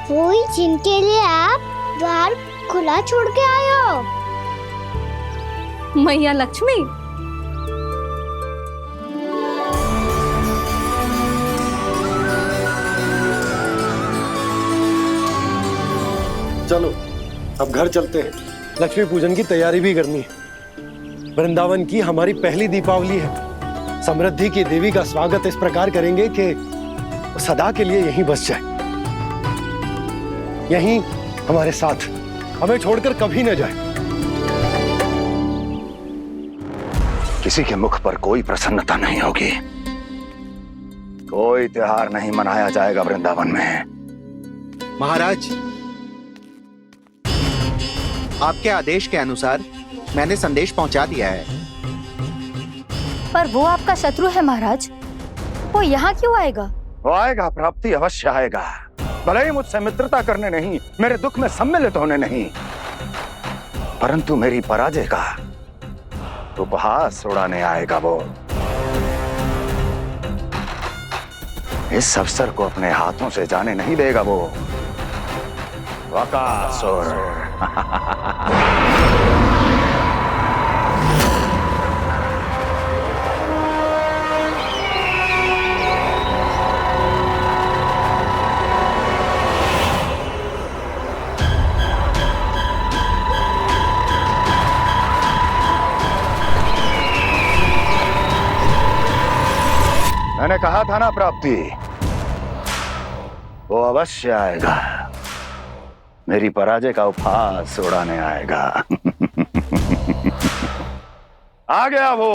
वही जिनके लिए आप द्वार खुला छोड़ के आए हो। मैया लक्ष्मी। चलो अब घर चलते हैं, लक्ष्मी पूजन की तैयारी भी करनी है। वृंदावन की हमारी पहली दीपावली है। समृद्धि की देवी का स्वागत इस प्रकार करेंगे कि सदा के लिए यहीं बस जाए, यहीं हमारे साथ, हमें छोड़कर कभी न जाए। किसी के मुख पर कोई प्रसन्नता नहीं होगी, कोई त्योहार नहीं मनाया जाएगा वृंदावन में। महाराज, आपके आदेश के अनुसार मैंने संदेश पहुंचा दिया है। पर वो आपका शत्रु है महाराज, वो यहाँ क्यों आएगा? वो आएगा, प्राप्ति अवश्य आएगा। भले ही मुझसे मित्रता करने नहीं, मेरे दुख में सम्मिलित होने नहीं, परंतु मेरी पराजय का उपहास उड़ाने आएगा वो। इस अवसर को अपने हाथों से जाने नहीं देगा वो। वकासुर। मैंने कहा था ना प्राप्ति, वो अवश्य आएगा, मेरी पराजय का उपहास उड़ाने आएगा। आ गया वो।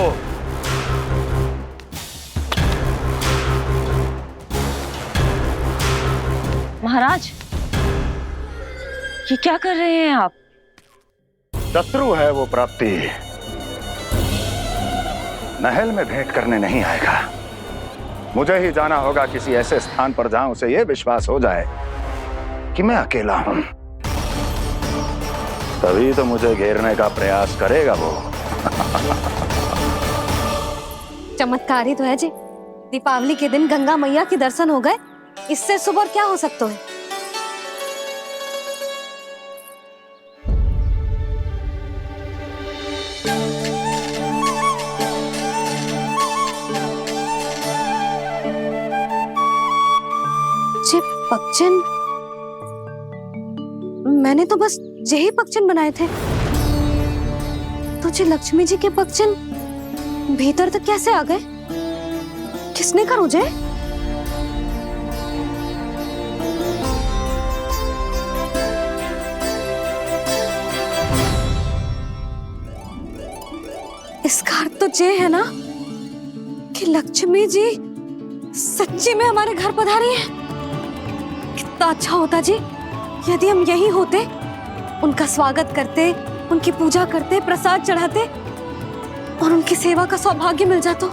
महाराज, ये क्या कर रहे हैं आप? शत्रु है वो प्राप्ति, महल में भेंट करने नहीं आएगा। मुझे ही जाना होगा किसी ऐसे स्थान पर जहां उसे यह विश्वास हो जाए कि मैं अकेला हूं, तभी तो मुझे घेरने का प्रयास करेगा वो। चमत्कारी तो है जी, दीपावली के दिन गंगा मैया के दर्शन हो गए, इससे शुभ और क्या हो सकता है? पक्षन, मैंने तो बस यही पक्षन बनाए थे, तो जी लक्ष्मी जी के पक्षन भीतर तक कैसे आ गए? किसने कर मुझे? इसका अर्थ तो ये है ना कि लक्ष्मी जी सच्ची में हमारे घर पधारी है। कितना अच्छा होता जी यदि हम यहीं होते, उनका स्वागत करते, उनकी पूजा करते, प्रसाद चढ़ाते और उनकी सेवा का सौभाग्य मिल जाता।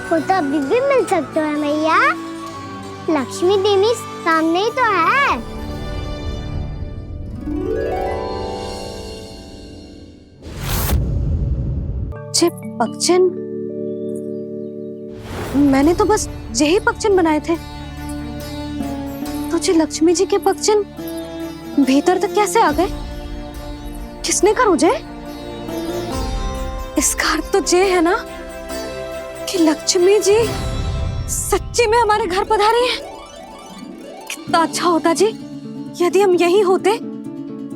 वो तो अभी भी मिल सकते हैं मैया। लक्ष्मी देवी सामने ही तो है। जे पगचन, मैंने तो बस यही पगचन बनाए थे, तो जे लक्ष्मी जी के पगचन भीतर तक कैसे आ गए? किसने करो जे? इसका अर्थ तो जे है ना कि लक्ष्मी जी सच्ची में हमारे घर पधारी है। कितना अच्छा होता जी यदि हम यहीं होते,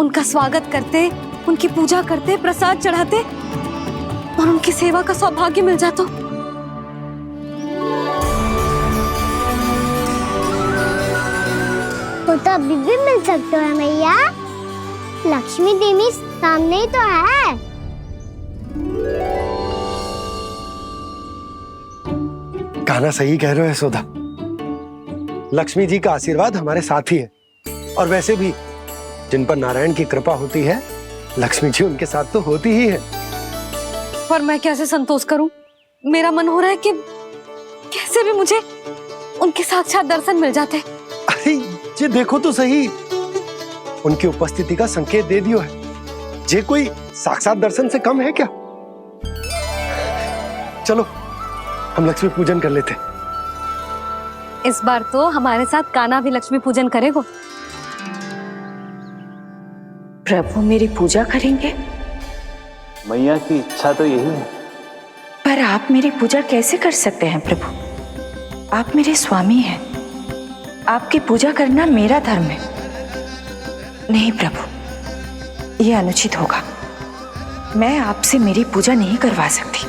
उनका स्वागत करते, उनकी पूजा करते, प्रसाद चढ़ाते और उनकी सेवा का सौभाग्य मिल जाता। वो तो अभी भी मिल सकते हैं मैया। लक्ष्मी देवी सामने ही तो है। कहना सही कह रहे हो यशोदा। लक्ष्मी जी का आशीर्वाद हमारे साथ ही है, और वैसे भी जिन पर नारायण की कृपा होती है, लक्ष्मी जी उनके साथ तो होती ही है। पर मैं कैसे संतोष करूं? मेरा मन हो रहा है कि कैसे भी मुझे उनके साक्षात दर्शन मिल जाते। अरे ये देखो तो सही, उनकी उपस्थिति का संकेत दे दियो है। ये कोई साक्षात दर्शन से कम है क्या? चलो हम लक्ष्मी पूजन कर लेते। इस बार तो हमारे साथ कान्हा भी लक्ष्मी पूजन करेगा। प्रभु मेरी पूजा करेंगे? मैया की इच्छा तो यही है। पर आप मेरी पूजा कैसे कर सकते हैं प्रभु? आप मेरे स्वामी हैं। आपकी पूजा करना मेरा धर्म है। नहीं प्रभु, यह अनुचित होगा। मैं आपसे मेरी पूजा नहीं करवा सकती।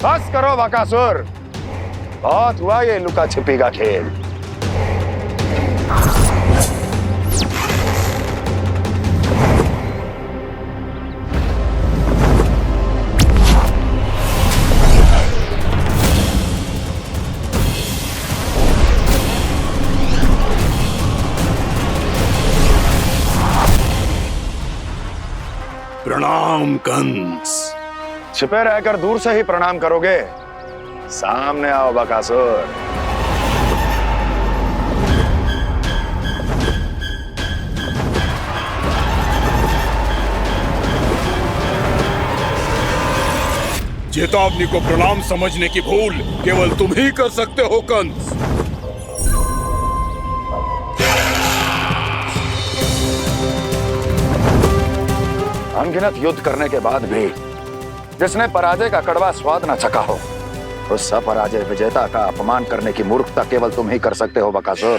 बस करो बकासुर, बहुत हुआ ये लुका छिपी का खेल। प्रणाम कंस। छिपे रहकर दूर से ही प्रणाम करोगे? सामने आओ बकासुर। चेतावनी को प्रणाम समझने की भूल केवल तुम ही कर सकते हो कंस। अनगिनत युद्ध करने के बाद भी जिसने पराजय का कड़वा स्वाद न चखा हो, उस अपराजय विजेता का अपमान करने की मूर्खता केवल तुम ही कर सकते हो बकासुर।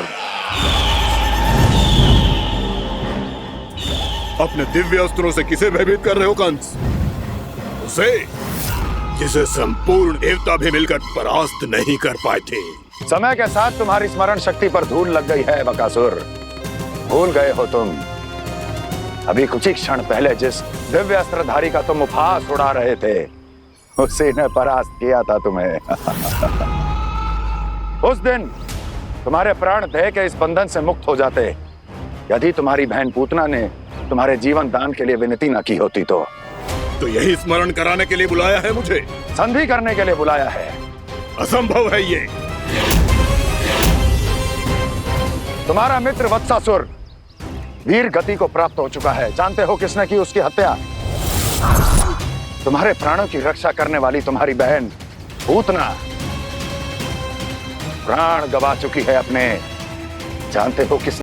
अपने दिव्य अस्त्रों से किसे भयभीत कर रहे हो कंस? उसे जिसे संपूर्ण देवता भी मिलकर परास्त नहीं कर पाए थे। समय के साथ तुम्हारी स्मरण शक्ति पर धूल लग गई है बकासुर। भूल गए हो तुम अभी कुछ ही क्षण पहले जिस दिव्य अस्त्रधारी का तुम उपहास उड़ा रहे थे, उसी ने परास्त किया था तुम्हें। उस दिन तुम्हारे प्राण देह के इस बंधन से मुक्त हो जाते यदि तुम्हारी बहन पूतना ने तुम्हारे जीवन दान के लिए विनती न की होती। तो यही स्मरण कराने के लिए बुलाया है मुझे? संधि करने के लिए बुलाया है। असंभव है ये। तुम्हारा मित्र वत्सासुर वीर गति को प्राप्त हो चुका है। जानते हो किसने की उसकी हत्या? तुम्हारे प्राणों की रक्षा करने वाली तुम्हारी बहन पूतना प्राण गवा चुकी है अपने। जानते हो किस